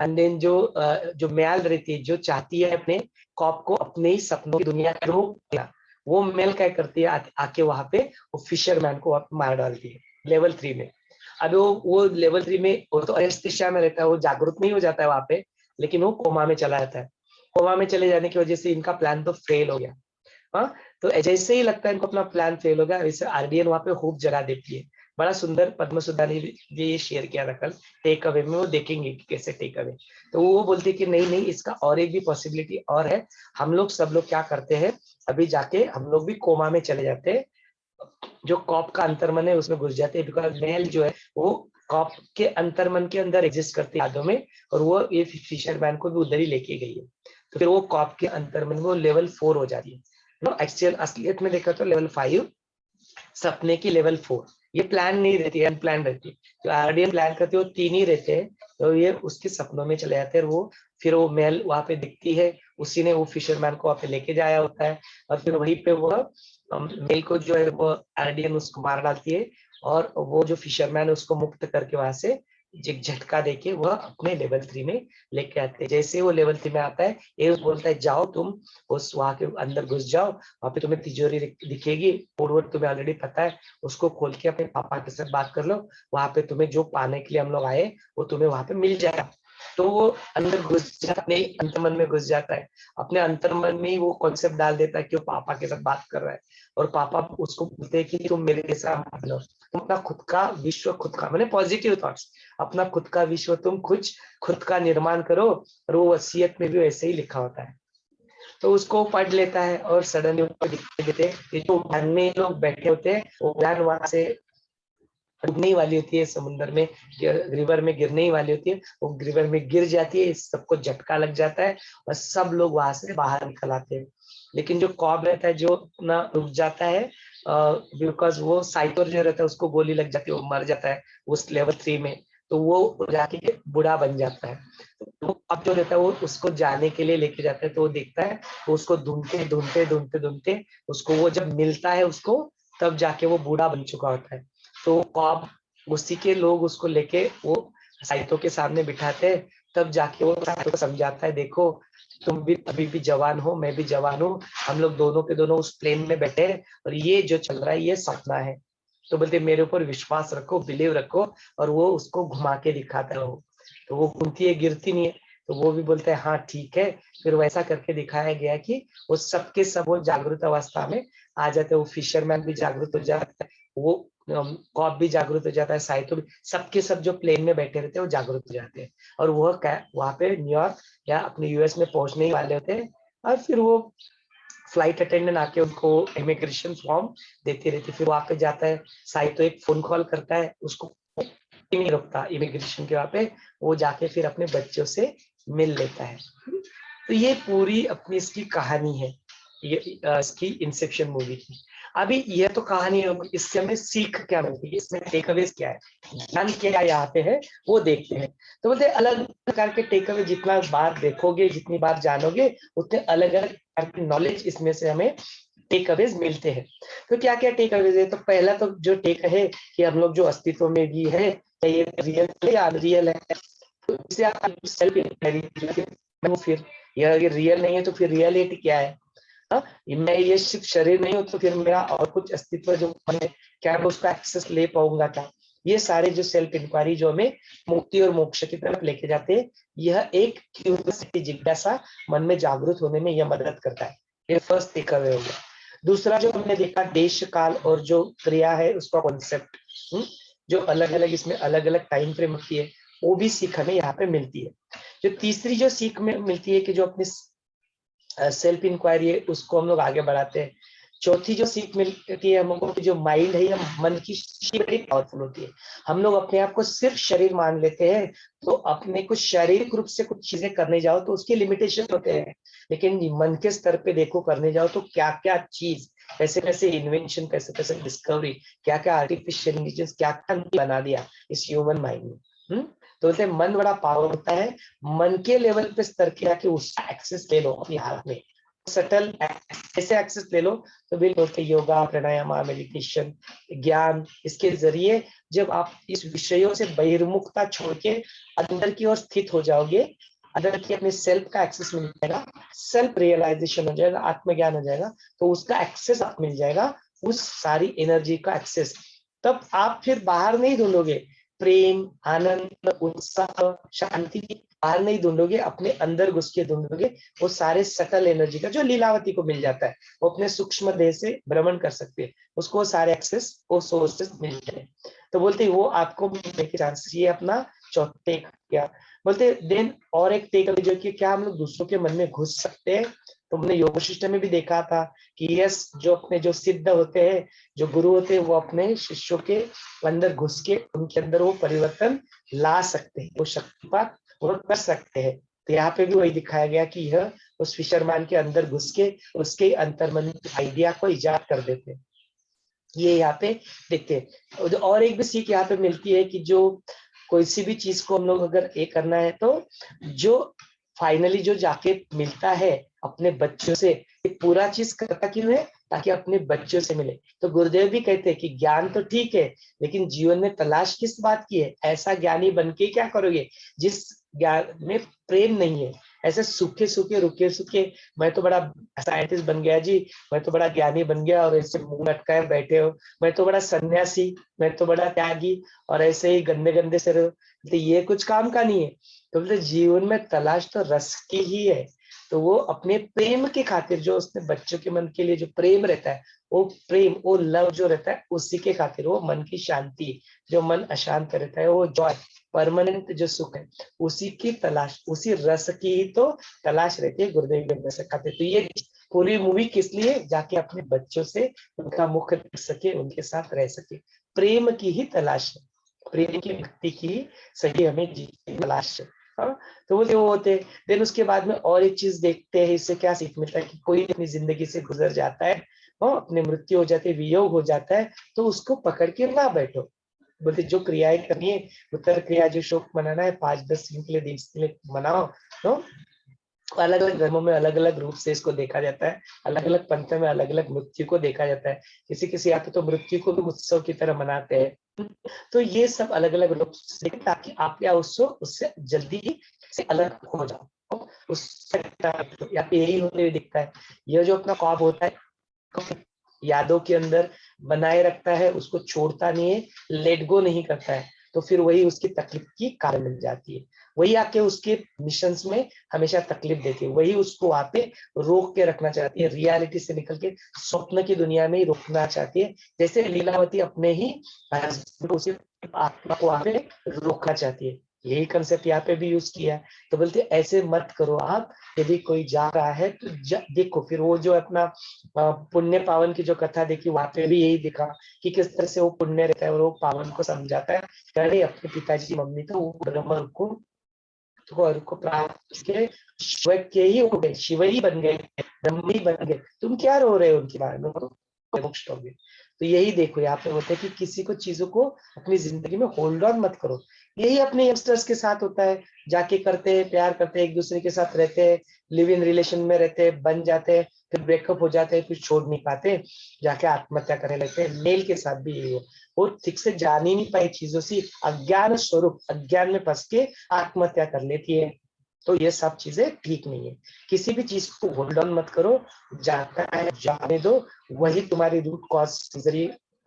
एंड देन जो म्याल रहती है, जो चाहती है अपने कॉप को अपने ही सपनों की दुनिया में रोक दिया, वो मेल क्या करती है, आके वहां पे वो फिशरमैन को मार डालती है लेवल 3 में। अब वो लेवल 3 में वो तो एनेस्थीसिया में रहता है, वो जागरूक नहीं हो जाता है वहां पे, लेकिन वो कोमा में चला जाता है। कोमा में चले जाने की वजह से इनका प्लान तो फेल हो गया। हाँ, तो जैसे ही लगता है इनको अपना प्लान फेल हो गया, वैसे आरडीएन वहां पे होप जगा देती है। बड़ा सुंदर पद्म सुधा ने ये शेयर किया था कल टेक अवे में, वो देखेंगे कि कैसे टेक अवे। तो वो बोलती है कि नहीं नहीं, इसका और एक भी पॉसिबिलिटी और है। हम लोग सब लोग क्या करते हैं, अभी जाके हम लोग भी कोमा में चले जाते हैं, जो कॉप का अंतर्मन है उसमें घुस जाते हैं, बिकॉज मेल जो है वो कॉप के अंतर्मन के अंदर एग्जिस्ट करती है यादों में, और वो ये फिशरमैन को भी उधर ही लेके गई है। तो फिर वो कॉप के अंतर्मन में वो लेवल 4 हो जाती है। एक्चुअल असलियत में देखा तो लेवल 5 सपने की लेवल 4, ये प्लान नहीं रहती है, अनप्लान रहती है। जो आरडीएन प्लान करती है वो 3 ही रहते हैं, तो ये उसके सपनों में चले जाते हैं। वो फिर वो मेल वहां पे दिखती है, उसी ने वो फिशरमैन को वहां पे लेके जाया होता है, और फिर वहीं पे वो मेल को जो है वो आरडीएन उसको मार डालती है, और वो जो फिशरमैन है उसको मुक्त करके वहां से एक झटका देके वह अपने लेवल 3 में लेके आते हैं। जैसे वो लेवल 3 में आता है, ये बोलता है जाओ तुम उस वहां के अंदर घुस जाओ, वहां पे तुम्हें तिजोरी दिखेगी, कोड तुम्हें ऑलरेडी पता है, उसको खोल के अपने पापा के साथ बात कर लो, वहां पे तुम्हें जो पाने के लिए हम लोग आए वो तुम्हें वहां पे मिल जाएगा। तो वो अंदर घुस जाता, अपने अंतर्मन में घुस जाता है, अपने अंतर्मन में ही वो कॉन्सेप्ट डाल देता है कि वो पापा के साथ बात कर रहा है, और पापा उसको बोलते हैं कि तुम मेरे जैसा मान लो, तुम अपना खुद का विश्व, खुद का मैंने पॉजिटिव थॉट्स, अपना खुद का विश्व तुम खुद का निर्माण करो। और वो वसीयत में भी वैसे ही लिखा होता है। तो उसको पढ़ लेता है, और सडनली उनको दिखाई देते हैं कि जो उड़ान में लोग बैठे होते हैं, वो उड़ान वहां से डूबने ही वाली होती है, समुद्र में रिवर में गिरने ही वाली होती है, वो रिवर में गिर जाती है, सबको झटका लग जाता है, और सब लोग वहां से बाहर निकल आते हैं। लेकिन जो कॉब रहता है जो अपना रुक जाता है, बिकॉज वो साइकोर जो रहता है उसको गोली लग जाती है, वो मर जाता है उस लेवल 3 में। तो वो जाके बूढ़ा बन जाता है। तो अब जो रहता है वो उसको जाने के लिए लेके जाता है, तो वो देखता है, तो उसको ढूंढते ढूंढते ढूंढते ढूंढते उसको वो जब मिलता है उसको, तब जाके वो बूढ़ा बन चुका होता है। तो कॉब उसी के लोग उसको लेके वो साइतो के सामने बिठाते हैं, तब जाके वो साइतो को समझाता है, देखो तुम भी अभी भी जवान हो, मैं भी जवान हूँ, हम लोग दोनों के दोनों उस प्लेन में बैठे हैं, और ये जो चल रहा है ये सपना है। तो बोलते मेरे ऊपर विश्वास रखो, बिलीव रखो, और वो उसको घुमा के दिखाता है। वो तो वो घूमती है, गिरती नहीं है। तो वो भी बोलते हैं हाँ ठीक है। फिर वैसा करके दिखाया गया कि वो सबके सब वो जागृत अवस्था में आ जाते हैं। वो फिशरमैन भी जागृत हो जाता है, वो कॉप भी जागृत हो जाता है, साइतो भी, सबके सब जो प्लेन में बैठे रहते हैं वो जागृत हो जाते हैं। और वो वहां पे न्यूयॉर्क या अपने यूएस में पहुंचने ही वाले होते हैं। और फिर वो फ्लाइट अटेंडेंट आके उनको इमिग्रेशन फॉर्म देती रहती, फिर वहां पे जाता है, साइतो एक फोन कॉल करता है उसको, नहीं रुकता इमिग्रेशन के वहां पे, वो जाके फिर अपने बच्चों से मिल लेता है। तो ये पूरी अपनी इसकी कहानी है, ये इसकी इंसेप्शन मूवी की। अभी ये तो कहानी है, इससे हमें सीख क्या मिलती है, इसमें टेक अवेज क्या है, ज्ञान क्या यहाँ पे है, वो देखते हैं। तो बोलते अलग प्रकार के टेक अवे जितना बार देखोगे, जितनी बार जानोगे, उतने अलग अलग प्रकार के नॉलेज इसमें से हमें टेक अवेज मिलते हैं। तो क्या क्या टेक अवेज है, तो पहला तो जो टेक है कि हम लोग जो अस्तित्व में भी है, ये रियल है या अनरियल है। तो इससे आप सेल्फ इंक्वायरी, फिर ये रियल नहीं है तो फिर रियलिटी क्या है। हाँ, मैं ये सिर्फ शरीर नहीं हूँ, तो फिर मेरा और कुछ अस्तित्व जो है, क्या मैं उसका एक्सेस ले पाऊंगा क्या। ये सारे जो सेल्फ इंक्वायरी जो हमें मुक्ति और मोक्ष की तरफ लेके जाते हैं, यह एक क्यूरियोसिटी, जिज्ञासा मन में जागृत होने में यह मदद करता है। ये फर्स्ट टेक अवे हो गया। दूसरा जो हमने देखा, देश काल और जो क्रिया है उसका कॉन्सेप्ट, जो अलग अलग इसमें अलग अलग टाइम फ्रेम होती है, वो भी सीख हमें यहाँ पे मिलती है। जो तीसरी जो सीख में मिलती है कि जो अपनी सेल्फ इंक्वायरी है उसको हम लोग आगे बढ़ाते हैं। चौथी जो सीख मिलती है हम लोगों की, जो माइंड है या मन की बड़ी पावरफुल होती है। हम लोग अपने आप को सिर्फ शरीर मान लेते हैं, तो अपने को शारीरिक रूप से कुछ चीजें करने जाओ तो उसके लिमिटेशन होते हैं, लेकिन मन के स्तर पे देखो करने जाओ तो क्या क्या चीज, कैसे कैसे इन्वेंशन, कैसे कैसे डिस्कवरी, क्या क्या आर्टिफिशियल इंटेलिजेंस, क्या क्या बना दिया इस ह्यूमन माइंड में। तो बोलते मन बड़ा पावर होता है, मन के लेवल पे स्तर के आके उसका एक्सेस ले लो अपने हाथ में, सटल ऐसे एक्सेस ले लो तो बिल्कुल बोलते योगा, प्राणायाम, मेडिटेशन, ज्ञान, इसके जरिए जब आप इस विषयों से बहिर्मुखता छोड़ के अंदर की ओर स्थित हो जाओगे, अंदर की अपने सेल्फ का एक्सेस मिल जाएगा, सेल्फ रियलाइजेशन हो जाएगा, आत्मज्ञान हो जाएगा, तो उसका एक्सेस आप मिल जाएगा, उस सारी एनर्जी का एक्सेस। तब आप फिर बाहर नहीं ढूंढोगे प्रेम, आनंद, उत्साह, शांति, बाहर नहीं ढूंढोगे, अपने अंदर घुस के ढूंढोगे। वो सारे सकल एनर्जी का जो लीलावती को मिल जाता है, वो अपने सूक्ष्म देह से भ्रमण कर सकते हैं, उसको सारे एक्सेस, वो सोर्सेस मिलते हैं। तो बोलते वो आपको मिलने के चांस, ये अपना चौथे क्या बोलते देन। और एक टेक जो कि क्या हम लोग दूसरों के मन में घुस सकते हैं। तो हमने योग सिस्टम में भी देखा था कि यस, जो अपने जो सिद्ध होते हैं, जो गुरु होते हैं, वो अपने शिष्यों के अंदर घुस के उनके अंदर वो परिवर्तन ला सकते हैं, वो शक्तिपात वो कर सकते हैं। तो यहाँ पे भी वही दिखाया गया कि यह उस फिशरमैन के अंदर घुस के उसके अंतर्मन आइडिया को इजाद कर देते हैं। ये यहाँ पे देखते हैं। और एक भी सीख यहाँ पे मिलती है कि जो कोई सी भी चीज को हम लोग अगर ये करना है, तो जो फाइनली जो जाके मिलता है अपने बच्चों से, ये पूरा चीज करता क्यों है, ताकि अपने बच्चों से मिले। तो गुरुदेव भी कहते हैं कि ज्ञान तो ठीक है, लेकिन जीवन में तलाश किस बात की है? ऐसा ज्ञानी बन के क्या करोगे जिस ज्ञान में प्रेम नहीं है। ऐसे सूखे सूखे रुके सूखे, मैं तो बड़ा साइंटिस्ट बन गया जी, मैं तो बड़ा ज्ञानी बन गया और ऐसे मुंह लटकाए बैठे हो, मैं तो बड़ा सन्यासी, मैं तो बड़ा त्यागी, और ऐसे ही गंदे गंदे से रहो, तो ये कुछ काम का नहीं है। तो बोलते जीवन में तलाश तो रस की ही है। तो वो अपने प्रेम के खातिर, जो उसने बच्चों के मन के लिए जो प्रेम रहता है, वो प्रेम, वो लव जो रहता है, उसी के खातिर, वो मन की शांति, जो मन अशांत रहता है, वो जॉय, परमानेंट जो सुख है, उसी की तलाश, उसी रस की ही तो तलाश रहती है। गुरुदेव के रस खाते। तो ये पूरी मूवी किस लिए? जाके अपने बच्चों से उनका मुख देख सके, उनके साथ रह सके, प्रेम की ही तलाश है, प्रेम की भक्ति की सही हमें तलाश है। हाँ? तो वो होते। देन उसके बाद में और एक चीज देखते हैं, इससे क्या सीख मिलता है कि कोई अपनी जिंदगी से गुजर जाता है, अपने मृत्यु हो जाती है, वियोग हो जाता है, तो उसको पकड़ के ना बैठो। बोलते जो क्रियाएं करनी है, उत्तर क्रिया जो शोक मनाना है 5-10 दिन के लिए, दिन के लिए मनाओ। तो अलग अलग धर्मों में अलग अलग रूप से इसको देखा जाता है, अलग अलग पंथ में अलग अलग मृत्यु को देखा जाता है। किसी किसी यहाँ पे तो मृत्यु को भी उत्सव की तरह मनाते हैं। तो ये सब अलग अलग रूप से, ताकि आप या उत्सव उससे जल्दी ही से अलग हो जाओ। उससे यहाँ पे यही होते हुए दिखता है। यह जो अपना ख्वाब होता है, यादों के अंदर बनाए रखता है, उसको छोड़ता नहीं है, लेट गो नहीं करता है, तो फिर वही उसकी तकलीफ की कारण बन जाती है। वही आके उसके मिशंस में हमेशा तकलीफ देती है, वही उसको वहां पे रोक के रखना चाहती है, रियलिटी से निकल के स्वप्न की दुनिया में ही रोकना चाहती है। जैसे लीलावती अपने ही उसी आत्मा को वहां पे रोकना चाहती है। यही कंसेप्ट यहाँ पे भी यूज किया है। तो बोलते ऐसे मत करो आप। यदि कोई जा रहा है तो देखो, फिर वो जो अपना पुण्य पावन की जो कथा देखी, वहां पे भी यही दिखा कि किस तरह से वो पुण्य रहता है और वो पावन को समझाता है। अरे अपने पिताजी की मम्मी तो वो ब्रह्म को प्राप्त के शिव के ही हो गए, शिव ही बन गए, ब्रह्म ही बन गए, तुम क्या रो रहे हो उनके बारे में, मोक्ष हो गए। तो यही देखो यहाँ पे होता है कि किसी को चीजों को अपनी जिंदगी में होल्ड ऑन मत करो। यही अपने यंगस्टर्स के साथ होता है, जाके करते हैं, प्यार करते हैं, एक दूसरे के साथ रहते हैं, लिव इन रिलेशन में रहते हैं, बन जाते हैं, फिर ब्रेकअप हो जाते हैं, फिर छोड़ नहीं पाते, जाके आत्महत्या करने लगते हैं। मेल के साथ भी यही हो, वो ठीक से जान ही नहीं पाई चीजों से, अज्ञान स्वरूप, अज्ञान में फंस के आत्महत्या कर लेती है। तो ये सब चीजें ठीक नहीं है। किसी भी चीज को होल्ड ऑन मत करो, जाता है जाने दो, वही तुम्हारी रूट कॉज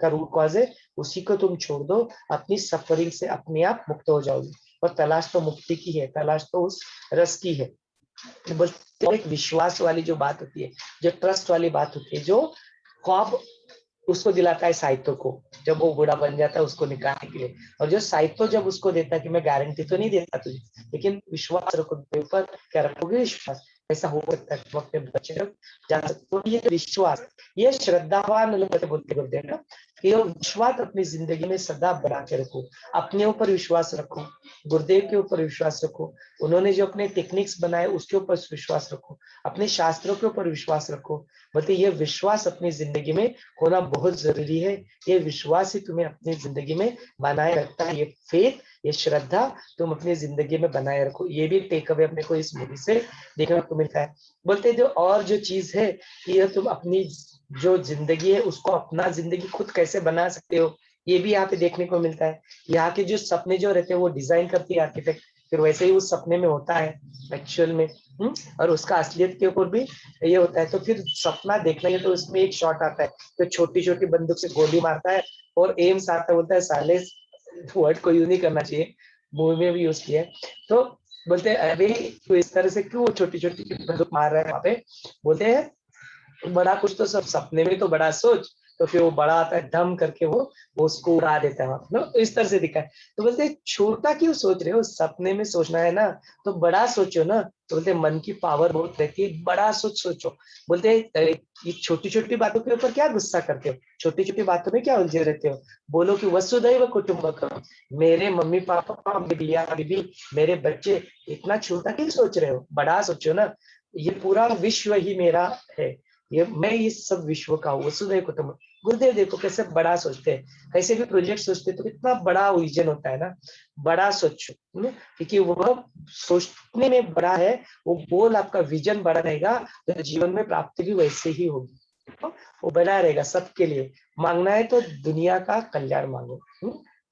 का रूट कॉज है, उसी को तुम छोड़ दो, अपनी सफरिंग से अपने आप मुक्त हो जाओगे। और तलाश तो मुक्ति की है, तलाश तो उस रस की है। बस एक विश्वास वाली जो बात होती है, जो ट्रस्ट वाली बात होती है, जो ख्वाब उसको दिलाता है साहित्य को, जब वो बूढ़ा बन जाता है उसको निकालने के लिए। और जो साहित्य जब उसको देता है कि मैं गारंटी तो नहीं देता तुझे, लेकिन विश्वास रखो, ऊपर क्या रखोगे? विश्वास। ऐसा हो सकता है तुम अपने बच्चे तक जा सकते हो। ये विश्वास, ये श्रद्धावान लोग बोलते बोलते हैं ना, कि ये विश्वास अपनी जिंदगी में सदा बना के रखो, अपने ऊपर विश्वास रखो, गुरुदेव के ऊपर विश्वास रखो, उन्होंने जो अपने टेक्निक्स बनाए उसके ऊपर विश्वास रखो, अपने शास्त्रों के ऊपर विश्वास रखो। बोलते ये विश्वास अपनी जिंदगी में होना बहुत जरूरी है। ये विश्वास ही तुम्हें अपनी जिंदगी में बनाए रखता है। ये फेथ, ये श्रद्धा तुम अपनी जिंदगी में बनाए रखो। ये भी टेक अवे अपने को इस मूवी से देखने को मिलता है। बोलते जो और जो चीज है ये तुम अपनी जो जिंदगी है उसको अपना जिंदगी खुद कैसे बना सकते हो, ये भी यहाँ पे देखने को मिलता है। यहाँ के जो सपने जो रहते हैं वो डिजाइन करती है आर्किटेक्ट, फिर वैसे ही उस सपने में होता है एक्चुअल में। और उसका असलियत के ऊपर भी ये होता है। तो फिर सपना देखना है तो उसमें एक शॉट आता है तो छोटी छोटी बंदूक से गोली मारता है और एम्स आता बोलता है साले, वर्ड को यूज नहीं करना चाहिए, मूवी में भी यूज किया है। तो बोलते हैं अरे तो इस तरह से क्यों छोटी छोटी बंदूक मार रहा है वहां पे। बोलते हैं बड़ा कुछ तो सब सपने में तो बड़ा सोच, तो फिर वो बड़ा आता है धम करके वो उसको उड़ा देता है वहां, तो इस तरह से दिखा है। तो बोलते हैं छोटा क्यों सोच रहे हो, सपने में सोचना है ना तो बड़ा सोचो ना। तो बोलते हैं मन की पावर बहुत रहती है, बड़ा सोच सोचो। बोलते हैं ये छोटी छोटी बातों के ऊपर क्या गुस्सा करते हो, छोटी छोटी बातों में क्या उलझे रहते हो। बोलो कि वसुधैव कुटुंबकम, मेरे मम्मी पापा मेरी बिया बीबी मेरे बच्चे, इतना छोटा क्यों सोच रहे हो, बड़ा सोचो ना। ये पूरा विश्व ही मेरा है, ये मैं इस सब विश्व का हूँ, वसुधैव कुटुंबकम। गुरुदेव देखो कैसे बड़ा सोचते हैं, कैसे भी प्रोजेक्ट सोचते हैं तो कितना बड़ा विजन होता है ना। बड़ा सोचो, क्योंकि वो सोचने में बड़ा है, वो गोल आपका विजन बड़ा रहेगा तो जीवन में प्राप्ति भी वैसे ही होगी। तो वो बना रहेगा सबके लिए। मांगना है तो दुनिया का कल्याण मांगो।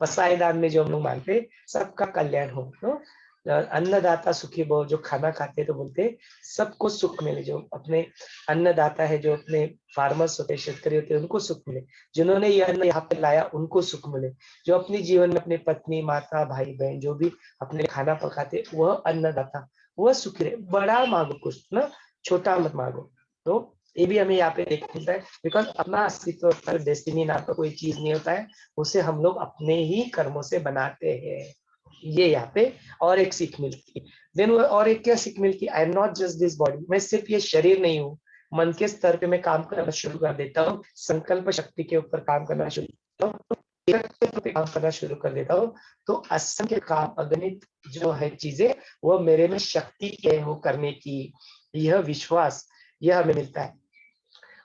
पसाई दान में जो हम लोग मांगते हैं सबका कल्याण हो। तो अन्नदाता सुखी भव, जो खाना खाते हैं तो बोलते हैं सबको सुख मिले। जो अपने अन्नदाता है, जो अपने फार्मर्स होते हैं, शेतकरी होते हैं, उनको सुख मिले। जिन्होंने ये अन्न यहाँ पे लाया उनको सुख मिले। जो अपने जीवन में अपने पत्नी माता भाई बहन जो भी अपने खाना पकाते वह अन्नदाता वह सुखी रहे। बड़ा मांगो कुछ ना, छोटा मत मांगो। तो ये भी हमें यहाँ पे देखने मिलता है, बिकॉज अपना अस्तित्व पर डेस्टिनी नाम का कोई चीज नहीं होता है, उसे हम लोग अपने ही कर्मों से बनाते हैं। ये यहाँ पे और एक सीख मिलती है। देन और एक क्या सीख मिलती है, I am not just this body, मैं सिर्फ ये शरीर नहीं हूँ। मन के स्तर पे मैं काम करना शुरू कर देता हूँ, संकल्प शक्ति के ऊपर काम करना शुरू करता हूँ, काम करना शुरू कर देता हूँ, तो असंख्य काम अगणित जो है चीजें वो मेरे में शक्ति है वो करने की। यह विश्वास यह हमें मिलता है।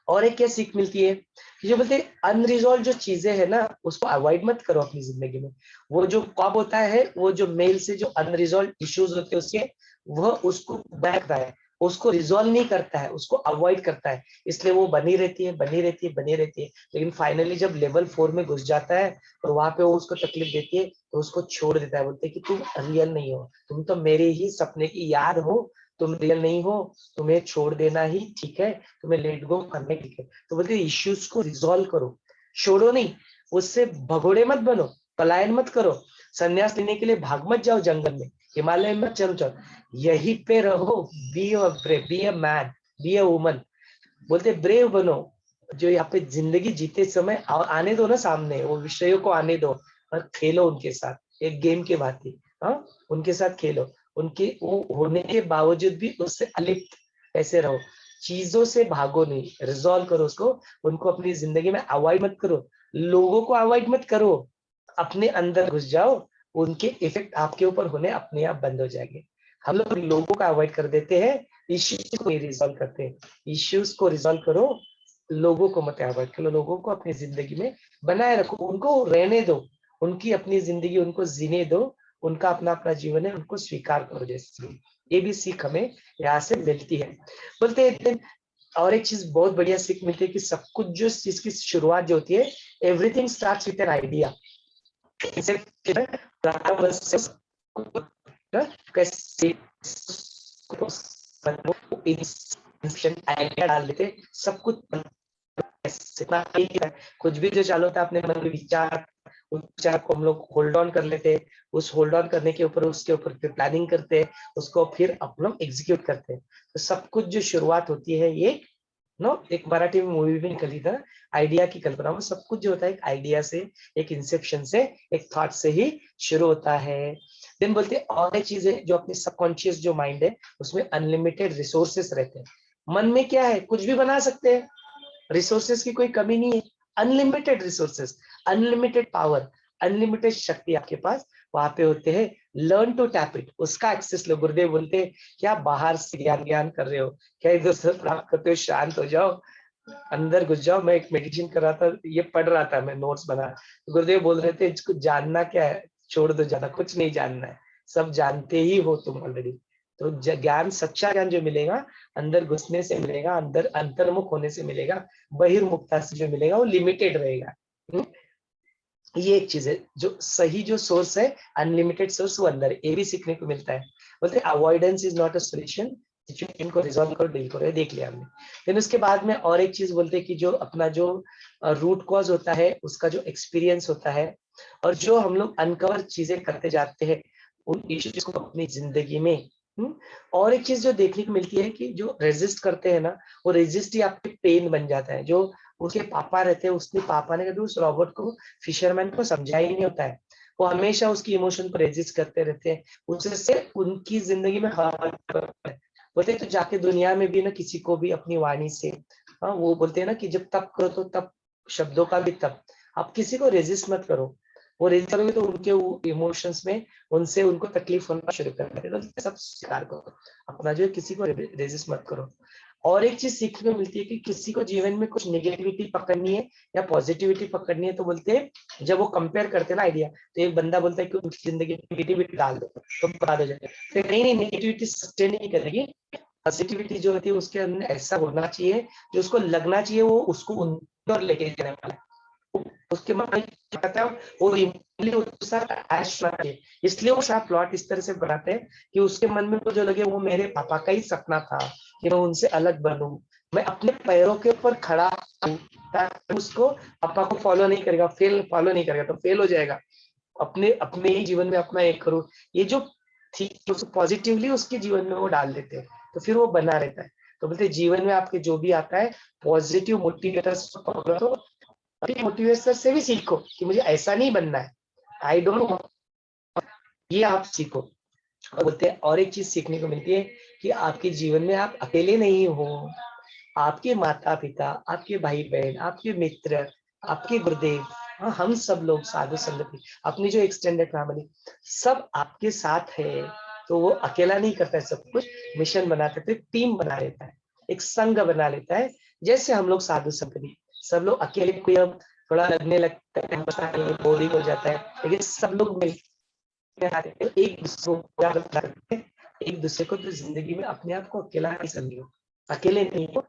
और एक क्या सीख मिलती है कि जो बोलते हैं अनरिजॉल्व जो चीजें है ना उसको अवॉइड मत करो अपनी जिंदगी में। वो जो कब होता है, वो जो मेल से जो अनरिजॉल्व इश्यूज होते हैं उसके, वह उसको बैठता है, उसको रिजॉल्व नहीं करता है, उसको अवॉइड करता है। इसलिए वो बनी रहती है बनी रहती है बनी रहती है, लेकिन फाइनली जब लेवल 4 में घुस जाता है तो वहां पे वो उसको तकलीफ देती है तो उसको छोड़ देता है। बोलते हैं कि तुम रियल नहीं हो, तुम तो मेरे ही सपने की याद हो, तुम रियल नहीं हो, तुम्हें छोड़ देना ही ठीक है, तुम्हें लेट गो करने ठीक है। तो बोलते इश्यूज को रिजॉल्व करो, छोड़ो नहीं, उससे भगोड़े मत बनो, पलायन मत करो, संन्यास लेने के लिए भाग मत जाओ जंगल में, हिमालय में चल चल, यहीं पे रहो। Be a brave, be a man, be a woman. बोलते ब्रेव बनो। जो यहाँ पे जिंदगी जीते समय आने दो ना सामने, वो विषयों को आने दो और खेलो उनके साथ एक गेम के भांति। हाँ, उनके साथ खेलो, उनके वो होने के बावजूद भी उससे अलिप्त ऐसे रहो। चीजों से भागो नहीं, रिजॉल्व करो उसको, उनको अपनी जिंदगी में अवॉइड मत करो, लोगों को अवॉइड मत करो, अपने अंदर घुस जाओ, उनके इफेक्ट आपके ऊपर होने अपने आप बंद हो जाएंगे। हम लोग लोगों को अवॉइड कर देते हैं, इश्यूज को रिजॉल्व करते हैं। इश्यूज को रिजॉल्व करो, लोगों को मत अवॉइड करो, लोगों को अपनी जिंदगी में बनाए रखो, उनको रहने दो, उनकी अपनी जिंदगी उनको जीने दो, उनका अपना अपना जीवन है उनको स्वीकार करो। जैसे ये भी सीख हमें यहाँ से मिलती है। बोलते हैं और एक चीज बहुत बढ़िया सीख मिलती है कि सब कुछ जो चीज की शुरुआत जो होती है, everything starts with an idea. कैसे आइडिया डाल देते सब कुछ, कुछ भी जो चालू होता है अपने मन में विचार, उस विचार को हम लोग होल्ड ऑन कर लेते हैं, उस होल्ड ऑन करने के ऊपर उसके ऊपर फिर प्लानिंग करते हैं, उसको फिर हम लोग एग्जीक्यूट करते हैं। तो सब कुछ जो शुरुआत होती है ये नो, एक मराठी में मूवी भी निकली था आइडिया की कल्पना, वो सब कुछ जो होता है एक आइडिया से, एक इंसेप्शन से, एक थॉट से ही शुरू होता है। देन बोलते हैं और एक चीज है जो अपने सबकॉन्शियस जो माइंड है उसमें अनलिमिटेड रिसोर्सेस रहते हैं। मन में क्या है कुछ भी बना सकते हैं, रिसोर्सेस की कोई कमी नहीं है, unlimited resources, unlimited power, unlimited शक्ति आपके पास वहां पे होते हैं। लर्न टू टैप इट, उसका एक्सेस लो। गुरुदेव बोलते हैं क्या बाहर से ज्ञान ज्ञान कर रहे हो, क्या इधर से प्राप्त करते हो, शांत हो जाओ, अंदर घुस जाओ। मैं एक मेडिटेशन कर रहा था, ये पढ़ रहा था मैं नोट्स बना, गुरुदेव बोल रहे थे इसको जानना क्या है, छोड़ दो, ज्यादा कुछ नहीं जानना है, सब जानते ही हो तुम ऑलरेडी। तो ज्ञान, सच्चा ज्ञान जो मिलेगा अंदर घुसने से मिलेगा, अंदर अंतर्मुख होने से मिलेगा, बहिर्मुखता से जो मिलेगा वो लिमिटेड रहेगा। ये एक चीज है, जो सही जो सोर्स है, अनलिमिटेड सोर्स, वो अंदर है। ये भी सीखने को मिलता है। बोलते हैं avoidance is not a solution, situation को रिजॉल्व करो, डील करो, ये देख लिया हमने। फिर उसके बाद में और एक चीज बोलते हैं कि जो अपना जो रूट कॉज होता है, उसका जो एक्सपीरियंस होता है, और जो हम लोग अनकवर चीजें करते जाते हैं उन इश्यूज को अपनी जिंदगी में। और एक चीज जो देखने को मिलती है कि जो रेजिस्ट करते हैं ना, वो रेजिस्ट ही आपके पेन बन जाता है। जो उसके पापा रहते हैं, उसने पापा ने कभी उस रॉबर्ट को, फिशरमैन को समझा ही नहीं होता है। वो हमेशा उसकी इमोशन पर रेजिस्ट करते रहते हैं, उससे उनकी जिंदगी में बोलते हैं तो जाके दुनिया में भी ना किसी को भी अपनी वाणी से, हाँ वो बोलते हैं ना कि जब तप करो तो तप, शब्दों का भी तप। आप किसी को रेजिस्ट मत करो, वो रेजिस्ट करोगे तो उनके इमोशंस में उनसे उनको तकलीफ होना शुरू कर देगा। तो सब स्वीकार करो, अपना जो है किसी को रेजिस्ट मत करो। और एक चीज सीखने को मिलती है कि किसी को जीवन में कुछ नेगेटिविटी पकड़नी है या पॉजिटिविटी पकड़नी है, तो बोलते हैं जब वो कंपेयर करते हैं ना आइडिया, तो एक बंदा बोलता है कि उनकी जिंदगी में नेगेटिविटी डाल दो तो बर्बाद हो जाएगा। फिर नहीं नहीं, नेगेटिविटी सस्टेन नहीं करेगी। पॉजिटिविटी जो होती है उसके अंदर ऐसा होना चाहिए, जो उसको लगना चाहिए वो उसको उन और लेके जाने वाला है। उसके मन में क्या कहता है, वो इमोशनली उसके साथ अटैच होना चाहिए। इसलिए वो सारा प्लॉट इस तरह से बनाते हैं कि उसके मन में वो जो लगे वो मेरे पापा का ही सपना था कि मैं उनसे अलग बनूं, मैं अपने पैरों के ऊपर खड़ा हूं, ताकि उसको पापा को फॉलो नहीं करेगा, फॉलो नहीं करेगा तो फेल हो जाएगा। अपने अपने ही जीवन में अपना एक करो, ये जो थी पॉजिटिवली उसके जीवन में वो डाल देते हैं, तो फिर वो बना रहता है। तो बोलते जीवन में आपके जो भी आता है, पॉजिटिव मोटिवेटर्स को पकड़ो, मोटिवेशन से भी सीखो कि मुझे ऐसा नहीं बनना है, आई डोंट, ये आप सीखो। और बोलते हैं और एक चीज सीखने को मिलती है कि आपके जीवन में आप अकेले नहीं हो, आपके माता पिता, आपके भाई बहन, आपके मित्र, आपके गुरुदेव, हाँ हम सब लोग साधु संगति, अपनी जो एक्सटेंडेड फैमिली, सब आपके साथ है। तो वो अकेला नहीं करता है सब कुछ, मिशन बनाते थे, टीम बना लेता है, एक संघ बना लेता है। जैसे हम लोग साधु संगति, सब लोग अकेले कोई अब थोड़ा लगने लगता है, बोरिंग हो जाता है, लेकिन सब लोग मिलकर आते हैं, एक दूसरे को याद रखते हैं, एक दूसरे को तो जिंदगी में अपने आप को अकेला नहीं समझो, अकेले नहीं हो,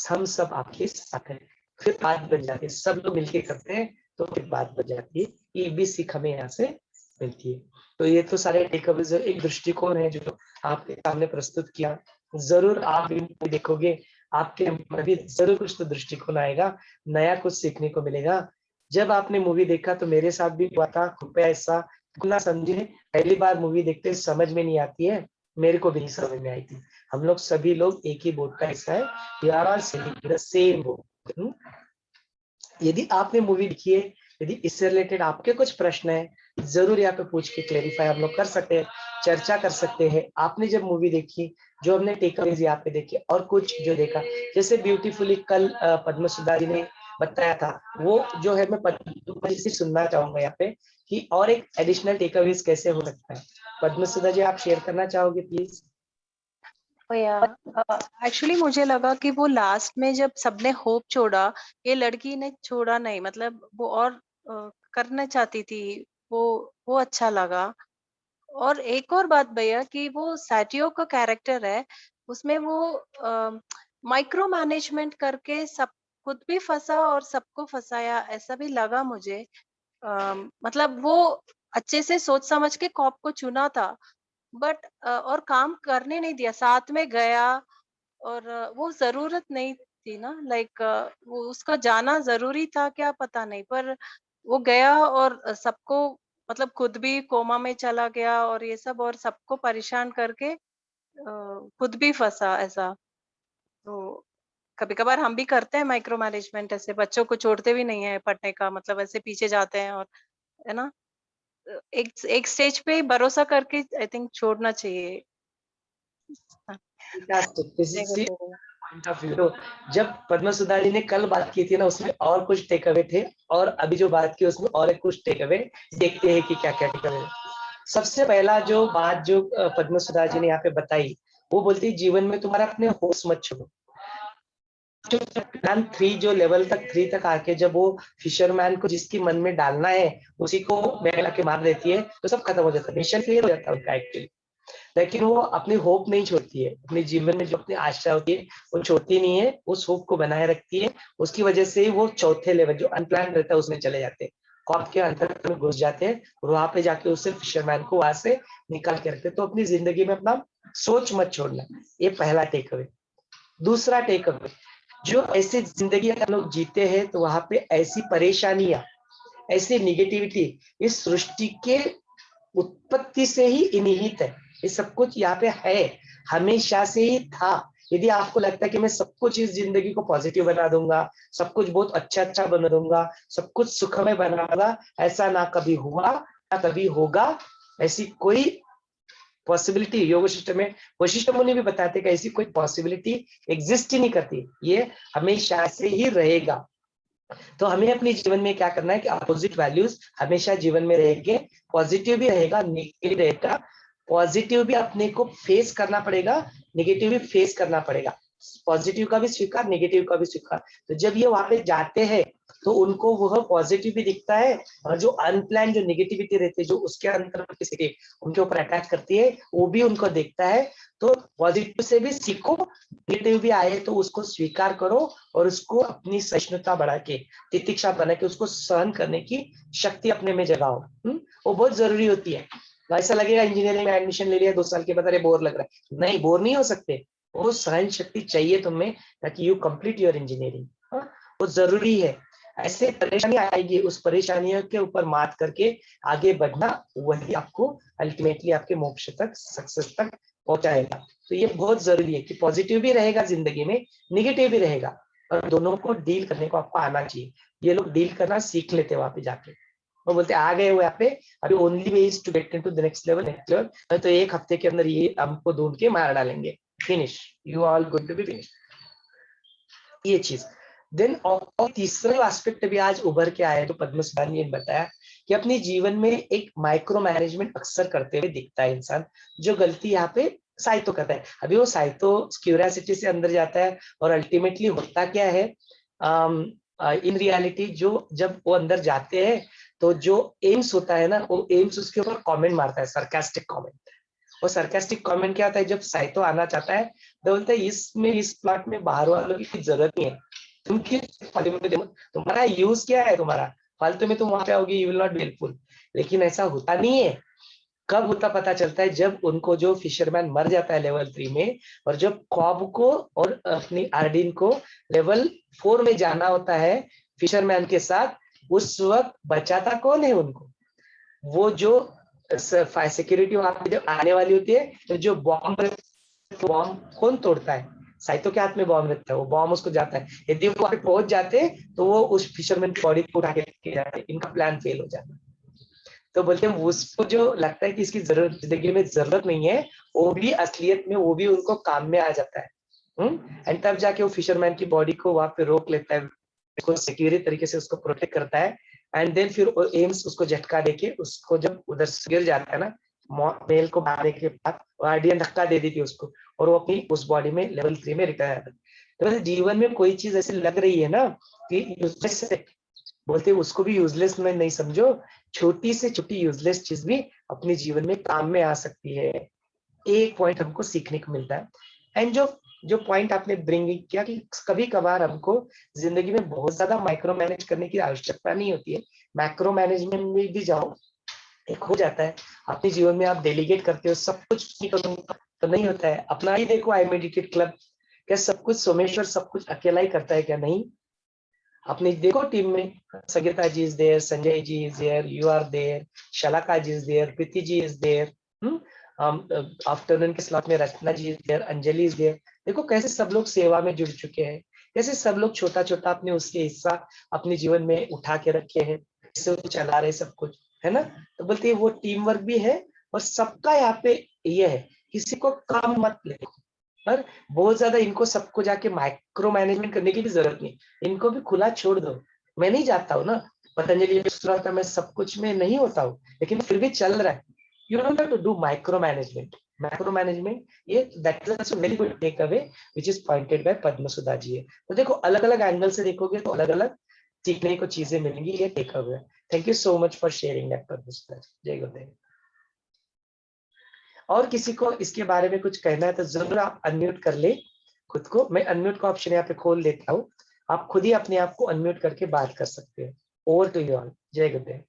हम सब आपके साथ हैं। फिर बात बन जाती है, सब लोग मिलके करते हैं तो फिर बात बन जाती है। ये भी सीख हमें यहाँ से मिलती है। तो ये तो सारे टेकअवेज, एक दृष्टिकोण है जो आपके सामने प्रस्तुत किया। जरूर आप इनको देखोगे, आपके में भी जरूर कुछ तो दृष्टिकोण आएगा, नया कुछ सीखने को मिलेगा। जब आपने मूवी देखा तो मेरे साथ भी हुआ था, कृपया ऐसा ना समझे, पहली बार मूवी देखते समझ में नहीं आती है, मेरे को भी नहीं समझ में आई थी। हम लोग सभी लोग एक ही बोट का हिस्सा है, we are all sailing the same boat. यदि आपने मूवी देखी है, यदि इससे रिलेटेड आपके कुछ प्रश्न है, जरूर यहाँ पे पूछ के क्लेरिफाई हम लोग कर सकते हैं, चर्चा कर सकते हैं। आपने जब मूवी देखी, जो हमने टेकअवेज यहाँ पे देखे और कुछ जो देखा, जैसे ब्यूटीफुली कल पद्म सुधा जी ने बताया था, वो जो है मैं पद्म जी से सुनना चाहूंगा यहाँ पे कि और एक एडिशनल टेकअवेज कैसे हो सकता है। पद्म सुधा जी आप शेयर करना चाहोगे प्लीज? या एक्चुअली मुझे लगा कि वो लास्ट में जब सबने होप छोड़ा, ये लड़की ने छोड़ा नहीं, मतलब वो और करना चाहती थी, वो वो अच्छा लगा। और एक और बात भैया कि वो सैटियो का कैरेक्टर है, उसमें वो माइक्रो मैनेजमेंट करके सब, खुद भी फंसा और सबको फंसाया, ऐसा भी लगा मुझे। मतलब वो अच्छे से सोच समझ के कॉप को चुना था, बट और काम करने नहीं दिया, साथ में गया। और वो जरूरत नहीं थी ना, लाइक वो उसका जाना जरूरी था क्या पता नहीं, पर वो गया और सबको, मतलब खुद भी कोमा में चला गया और ये सब, और सबको परेशान करके खुद भी फंसा ऐसा। तो कभी कभार हम भी करते हैं माइक्रो मैनेजमेंट, ऐसे बच्चों को छोड़ते भी नहीं है पढ़ने का, मतलब ऐसे पीछे जाते हैं, और है ना, एक एक स्टेज पे भरोसा करके आई थिंक छोड़ना चाहिए। हाँ, पॉइंट ऑफ व्यू। तो जब पद्म सुधा जी ने कल बात की थी ना, उसमें और कुछ टेक अवे थे, और अभी जो बात की उसमें और कुछ टेक अवे, देखते हैं कि क्या क्या टेक अवे। सबसे पहला जो बात जो पद्म सुधा जी ने यहाँ पे बताई, वो बोलती है जीवन में तुम्हारा अपने होश मत छोड़ो। प्लान 3 जो लेवल तक 3 तक आके जब वो फिशरमैन को जिसकी मन में डालना है उसी को बैग लाके मार देती है तो सब खत्म हो जाता है, मिशन क्लियर हो जाता है उनका एक्चुअली। लेकिन वो अपनी होप नहीं छोड़ती है, अपने जीवन में जो अपनी आशा होती है वो छोड़ती नहीं है, उस होप को बनाए रखती है। उसकी वजह से ही वो चौथे लेवल जो अनप्लान रहता है उसमें चले जाते हैं, कॉप के अंतर में घुस जाते हैं और वहां पे जाके उससे फिशरमैन को वहां से निकाल के रखते हैं। तो अपनी जिंदगी में अपना सोच मत छोड़ना, ये पहला टेक अवे। दूसरा टेक अवे, जो ऐसी जिंदगी हम लोग जीते हैं तो वहां पे ऐसी परेशानियां, ऐसी निगेटिविटी इस सृष्टि के उत्पत्ति से ही निहित है। ये सब कुछ यहाँ पे है, हमेशा से ही था। यदि आपको लगता है कि मैं सब कुछ इस जिंदगी को पॉजिटिव बना दूंगा, सब कुछ बहुत अच्छा अच्छा बना दूंगा, सब कुछ सुखमय बना दूंगा, ऐसा ना कभी हुआ ना कभी होगा। ऐसी कोई पॉसिबिलिटी योग वशिष्ठ में वशिष्ठ मुनि भी बताते कि ऐसी कोई पॉसिबिलिटी एग्जिस्ट ही नहीं करती, ये हमेशा से ही रहेगा। तो हमें अपने जीवन में क्या करना है कि अपोजिट वैल्यूज हमेशा जीवन में रहेंगे, पॉजिटिव भी रहेगा नेगेटिव रहेगा। पॉजिटिव भी अपने को फेस करना पड़ेगा, नेगेटिव भी फेस करना पड़ेगा, पॉजिटिव का भी स्वीकार नेगेटिव का भी स्वीकार। तो जब ये वहां पे जाते हैं तो उनको वह पॉजिटिव भी दिखता है और जो अनप्लान जो नेगेटिविटी रहती है जो उसके अंदर किसी उनके ऊपर अटैक करती है वो भी उनको देखता है। तो पॉजिटिव से भी सीखो, नेगेटिव भी आए तो उसको स्वीकार करो और उसको अपनी सहिष्णुता बढ़ा के, तितिक्षा बना के उसको सहन करने की शक्ति अपने में जगाओ। वो बहुत जरूरी होती है। ऐसा लगेगा इंजीनियरिंग में एडमिशन ले लिया 2 साल के बाद अरे बोर लग रहा है, नहीं बोर नहीं हो सकते, वो सहन शक्ति चाहिए तुम्हें ताकि यू कंप्लीट योर इंजीनियरिंग, वो जरूरी है। ऐसे परेशानी आएगी, उस परेशानियों के ऊपर मात करके आगे बढ़ना वही आपको अल्टीमेटली आपके मोक्ष तक सक्सेस तक पहुंचाएगा। तो ये बहुत जरूरी है कि पॉजिटिव भी रहेगा जिंदगी में, निगेटिव भी रहेगा, और दोनों को डील करने को आपको आना चाहिए। ये लोग डील करना सीख लेते वहां पे जाके, वो बोलते आ गए हुए यहाँ पे, अभी only way is to get into the next level, next level. तो 1 हफ्ते के अंदर ये हमको ढूंढ के मार डालेंगे, finish, you all good to be finish, ये चीज। देन और तीसरा एस्पेक्ट भी आज उभर के आया, तो पद्म सुधार ने बताया कि अपने जीवन में एक माइक्रो मैनेजमेंट अक्सर करते हुए दिखता है इंसान, जो गलती यहाँ पे साइतो करता है। अभी वो साइतो क्यूरियोसिटी से अंदर जाता है और अल्टीमेटली होता क्या है, इन रियलिटी जो जब वो अंदर जाते हैं तो जो एम्स होता है ना, वो एम्स उसके ऊपर कमेंट मारता है, सरकास्टिक कमेंट। वो सरकास्टिक कमेंट क्या होता है, जब साइतो आना चाहता है तो बोलता है इसमें इस प्लॉट में बाहर वालों की जरूरत नहीं है, तुम किस फालतू में, तुम्हारा यूज क्या है, तुम्हारा फालतू में तुम वहां पे आओगे, you will not be helpful. लेकिन ऐसा होता नहीं है। कब होता पता चलता है, जब उनको जो फिशरमैन मर जाता है लेवल 3 में, और जब कॉब को और अपनी आर्डिन को लेवल 4 में जाना होता है फिशरमैन के साथ, उस वक्त बचाता कौन है उनको, वो जो सिक्योरिटी वहां पे जब आने वाली होती है, तो जो बॉम्ब कौन तोड़ता है, साइतो के हाथ में बॉम्ब रहता है, वो बॉम्ब उसको जाता है। यदि वो वहां पे पहुंच जाते तो वो उस फिशरमैन की बॉडी को उठा के लेके जाते, इनका प्लान फेल हो जाता। तो बोलते हैं उसको जो लगता है कि इसकी जरूरत जिंदगी में जरूरत नहीं है, वो भी असलियत में वो भी उनको काम में आ जाता है। एंड तब जाके वो फिशरमैन की बॉडी को वहां पे रोक लेता है, उसको सिक्योर तरीके से उसको प्रोटेक्ट करता है। एंड देन फिर एम्स उसको झटका देके उसको जब उधर से गिर जाता है ना, मेल को मारने के बाद गार्डियन धक्का दे दी थी उसको, और वो अपनी उस बॉडी में लेवल 3 में रिटायर है। तो वैसे जीवन में कोई चीज ऐसी लग रही है ना कि यूजलेस है, बोलते उसको भी यूजलेस में नहीं समझो, छोटी से छोटी यूजलेस चीज भी अपने जीवन में काम में आ सकती है। एक पॉइंट हमको सीखने को मिलता है। एंड जो जो पॉइंट आपने ब्रिंग किया कि कभी कभार हमको जिंदगी में बहुत ज्यादा माइक्रो मैनेज करने की आवश्यकता नहीं होती है, मैक्रो मैनेजमेंट में भी जाओ, एक हो जाता है। अपने जीवन में आप डेलीगेट करते हो, सब कुछ नहीं करूंगा तो नहीं होता है। अपना ही देखो, आई मेडिटेट क्लब, क्या सब कुछ सोमेश्वर सब कुछ अकेला ही करता है क्या, नहीं। अपने देखो टीम में Sangeeta ji is there, Sanjay ji is there, you are there, Shalaka ji is there, Preeti ji is there, afternoon के स्लॉट में Rachna ji is there, Anjali is there. देखो कैसे सब लोग सेवा में जुड़ चुके हैं, कैसे सब लोग छोटा छोटा अपने उसके हिस्सा अपने जीवन में उठा के रखे हैं, इससे चला रहे सब कुछ, है ना। तो बोलते हैं वो टीम वर्क भी है, और सबका यहाँ पे ये है, किसी को काम मत ले, पर बहुत ज्यादा इनको सबको जाके माइक्रो मैनेजमेंट करने की भी जरूरत नहीं, इनको भी खुला छोड़ दो। मैं नहीं जाता हूँ ना पतंजलि में, मैं सब कुछ में नहीं होता हूँ, लेकिन फिर भी चल रहा है। You don't have to do micro management, macro management, ये that is also very good take away which is pointed by Padmasudha ji. तो देखो अलग अलग एंगल से देखोगे तो अलग अलग सीखने को चीजें मिलेंगी, ये take away. Thank you so much for sharing that Padmasudha ji. जय गुरुदेव। और किसी को इसके बारे में कुछ कहना है तो जरूर आप अनम्यूट कर ले खुद को। मैं अनम्यूट का ऑप्शन यहाँ पे खोल देता हूँ, आप खुद ही अपने आप को अनम्यूट करके बात कर सकते हो। Over to you all. जय Gurudev.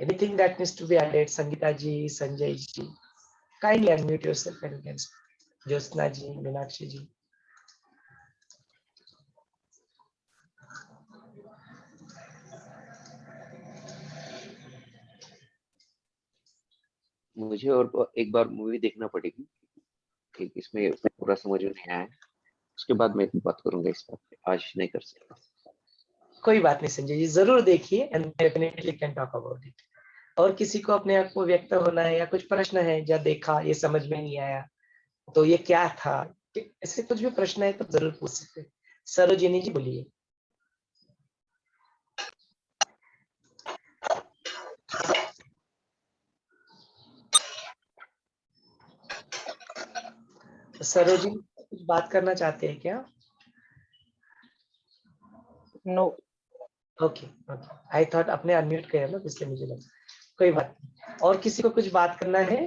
Anything that needs to be added, Sangeeta ji, Sanjay ji, kindly unmute yourself and you can speak. Jyotsna ji, Meenakshi ji. मुझे और एक बार मूवी देखना पड़ेगी, ठीक, इसमें पूरा समझ में नहीं आया, उसके बाद मैं बात करूंगा इस बात पे, आज नहीं कर सकता। कोई बात नहीं संजय जी, जरूर देखिए and definitely can talk about it. और किसी को अपने आप को व्यक्त होना है या कुछ प्रश्न है, या देखा ये समझ में नहीं आया तो ये क्या था, ऐसे कुछ भी प्रश्न है तो जरूर पूछ सकते हैं। सरोजिनी जी बोलिए। सरोजिनी कुछ बात करना चाहते हैं क्या? No. Okay okay, I thought आपने अनम्यूट किया ना इसलिए मुझे लगा। कोई बात नहीं। और किसी को कुछ बात करना है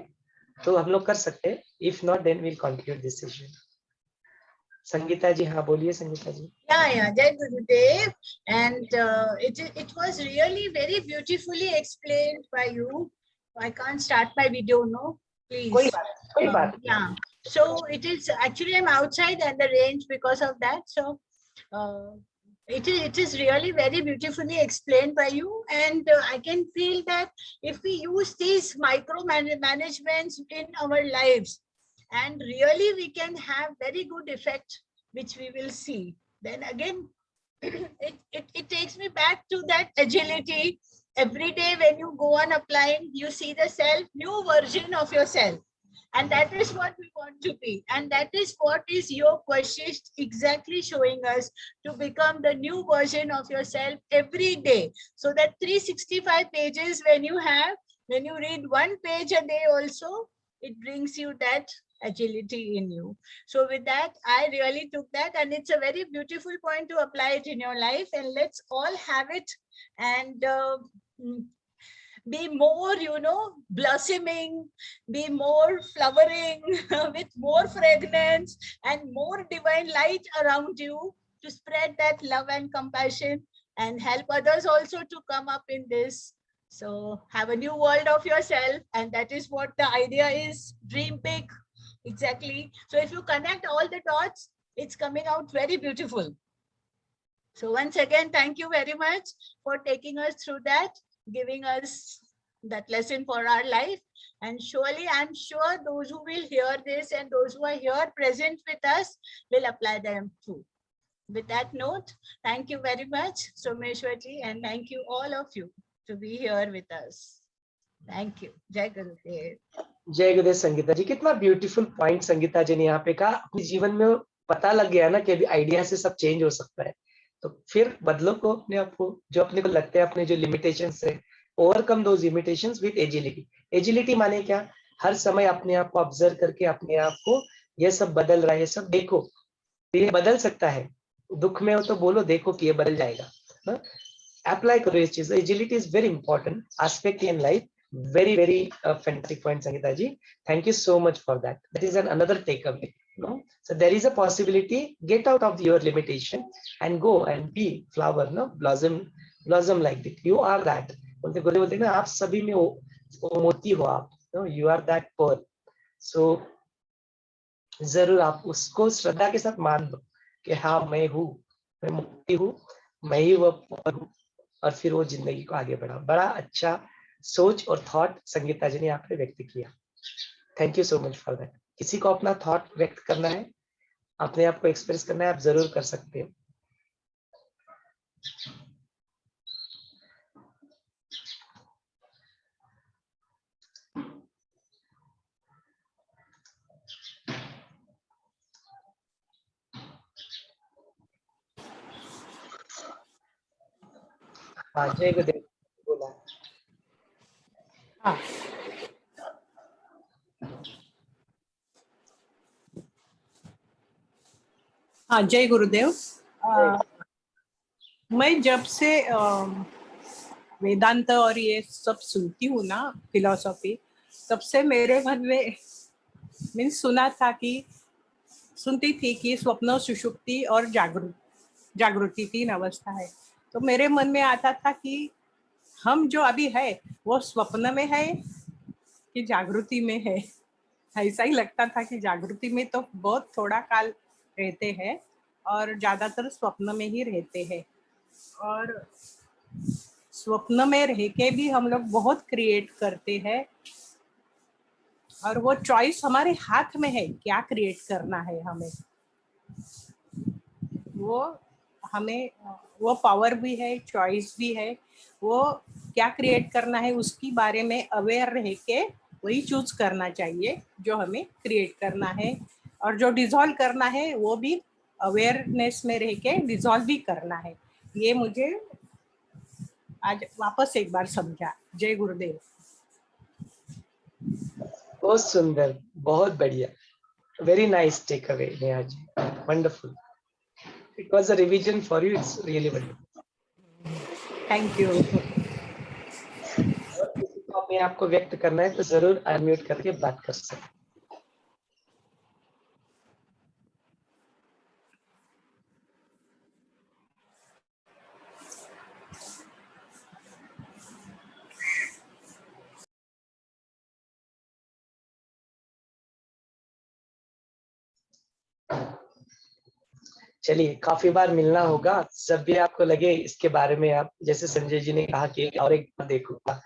तो हम लोग कर सकते हैं, if not then we'll conclude this session. Sangeeta ji, हाँ बोलिए संगीता जी। Yeah, Jai Gurudev, and it was really very beautifully explained by you. I can't start my video, no, please. कोई बात। Yeah. So it is actually I'm outside and the range because of that. So it is really very beautifully explained by you, and I can feel that if we use these micro managements in our lives, and really we can have very good effect, which we will see. Then again, it takes me back to that agility. Every day when you go on applying, you see the new version of yourself. And that is what we want to be. And that is what is your Vashisht exactly showing us, to become the new version of yourself every day. So that 365 pages when you read one page a day also, it brings you that agility in you. So with that, I really took that, and it's a very beautiful point to apply it in your life, and let's all have it and be more, blossoming, be more flowering with more fragrance and more divine light around you, to spread that love and compassion and help others also to come up in this. So have a new world of yourself, and that is what the idea is. Dream big. Exactly. So if you connect all the dots, it's coming out very beautiful. So once again, thank you very much for taking us through that, giving us that lesson for our life. And surely, I'm sure those who will hear this and those who are here present with us will apply them too. With that note, thank you very much, Someshwarji, and thank you all of you to be here with us. Thank you. Jai Gurudev. जय गुरुदेव संगीता जी, कितना beautiful point Sangeeta जी ने यहाँ पे कहा। अपने जीवन में पता लग गया ना कि अभी आइडिया से सब चेंज हो सकता है, तो फिर बदलो को अपने आप को, जो अपने को लगता है अपने जो लिमिटेशंस है, overcome those limitations with agility. Agility माने क्या? हर समय अपने आप को ऑब्जर्व करके अपने आप को, ये सब बदल रहा है, ये सब देखो, ये बदल सकता है। दुख में हो तो बोलो देखो कि ये बदल जाएगा। अप्लाई करो इस चीज। Agility is very important aspect in life. Very, very fantastic point, Sangeeta ji. Thank you so much for that. That is another takeaway. No? So there is a possibility. Get out of your limitation and go and be flower, no, blossom like that. You are that. बोलते गुरुदेव बोलते ना, आप सभी में वो मोती हो आप. No, you are that pearl. So जरूर आप उसको श्रद्धा के साथ मान दो कि हाँ मैं हूँ, मैं मुक्ति हूँ, मैं ही वो pearl हूँ, और फिर वो जिंदगी को आगे बढ़ाओ। बड़ा अच्छा सोच और थॉट संगीता जी ने यहाँ पे व्यक्त किया। Thank you so much for that. किसी को अपना थॉट व्यक्त करना है, अपने आप को एक्सप्रेस करना है, आप जरूर कर सकते हो। हाँ जय गुरुदेव बोला। हाँ हाँ, जय गुरुदेव। मैं जब से वेदांत और ये सब सुनती हूँ ना, फिलॉसफी, तब से मेरे मन में मीन्स सुनती थी कि स्वप्न, सुषुप्ति और जागृति 3 अवस्था है। तो मेरे मन में आता था कि हम जो अभी है वो स्वप्न में है कि जागृति में है। ऐसा ही लगता था कि जागृति में तो बहुत थोड़ा काल रहते हैं और ज्यादातर स्वप्न में ही रहते हैं, और स्वप्न में रह के भी हम लोग बहुत क्रिएट करते हैं, और वो चॉइस हमारे हाथ में है क्या क्रिएट करना है हमें। वो पावर भी है, चॉइस भी है। वो क्या क्रिएट करना है उसकी बारे में अवेयर रह के वही चूज करना चाहिए जो हमें क्रिएट करना है, और जो डिसॉल्व करना है वो भी अवेयरनेस में रह के डिसॉल्व भी करना है। ये मुझे आज वापस एक बार समझा। जय गुरुदेव। बहुत सुंदर, बहुत बढ़िया, very nice take away Neha ji, wonderful. It was a revision for you, it's really wonderful. Thank you. और किसी को अपने आप को व्यक्त करना है तो जरूर अनम्यूट करके बात कर सकते हैं। चलिए, काफी बार मिलना होगा। जब भी आपको लगे इसके बारे में, आप जैसे संजय जी ने कहा कि और एक बार देखूंगा,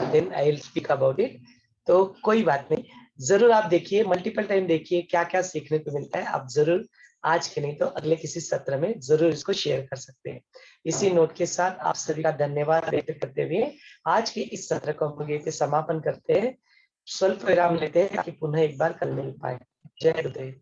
then I will speak about it. तो कोई बात नहीं, जरूर आप देखिए, मल्टीपल टाइम देखिए, क्या क्या सीखने को मिलता है। आप जरूर आज के नहीं तो अगले किसी सत्र में जरूर इसको शेयर कर सकते हैं। इसी नोट के साथ आप सभी का धन्यवाद व्यक्त करते हुए आज के इस सत्र को हम लोग समापन करते हैं। स्वल्प विराम लेते हैं ताकि पुनः एक बार कल मिल पाए। जय गुरुदेव।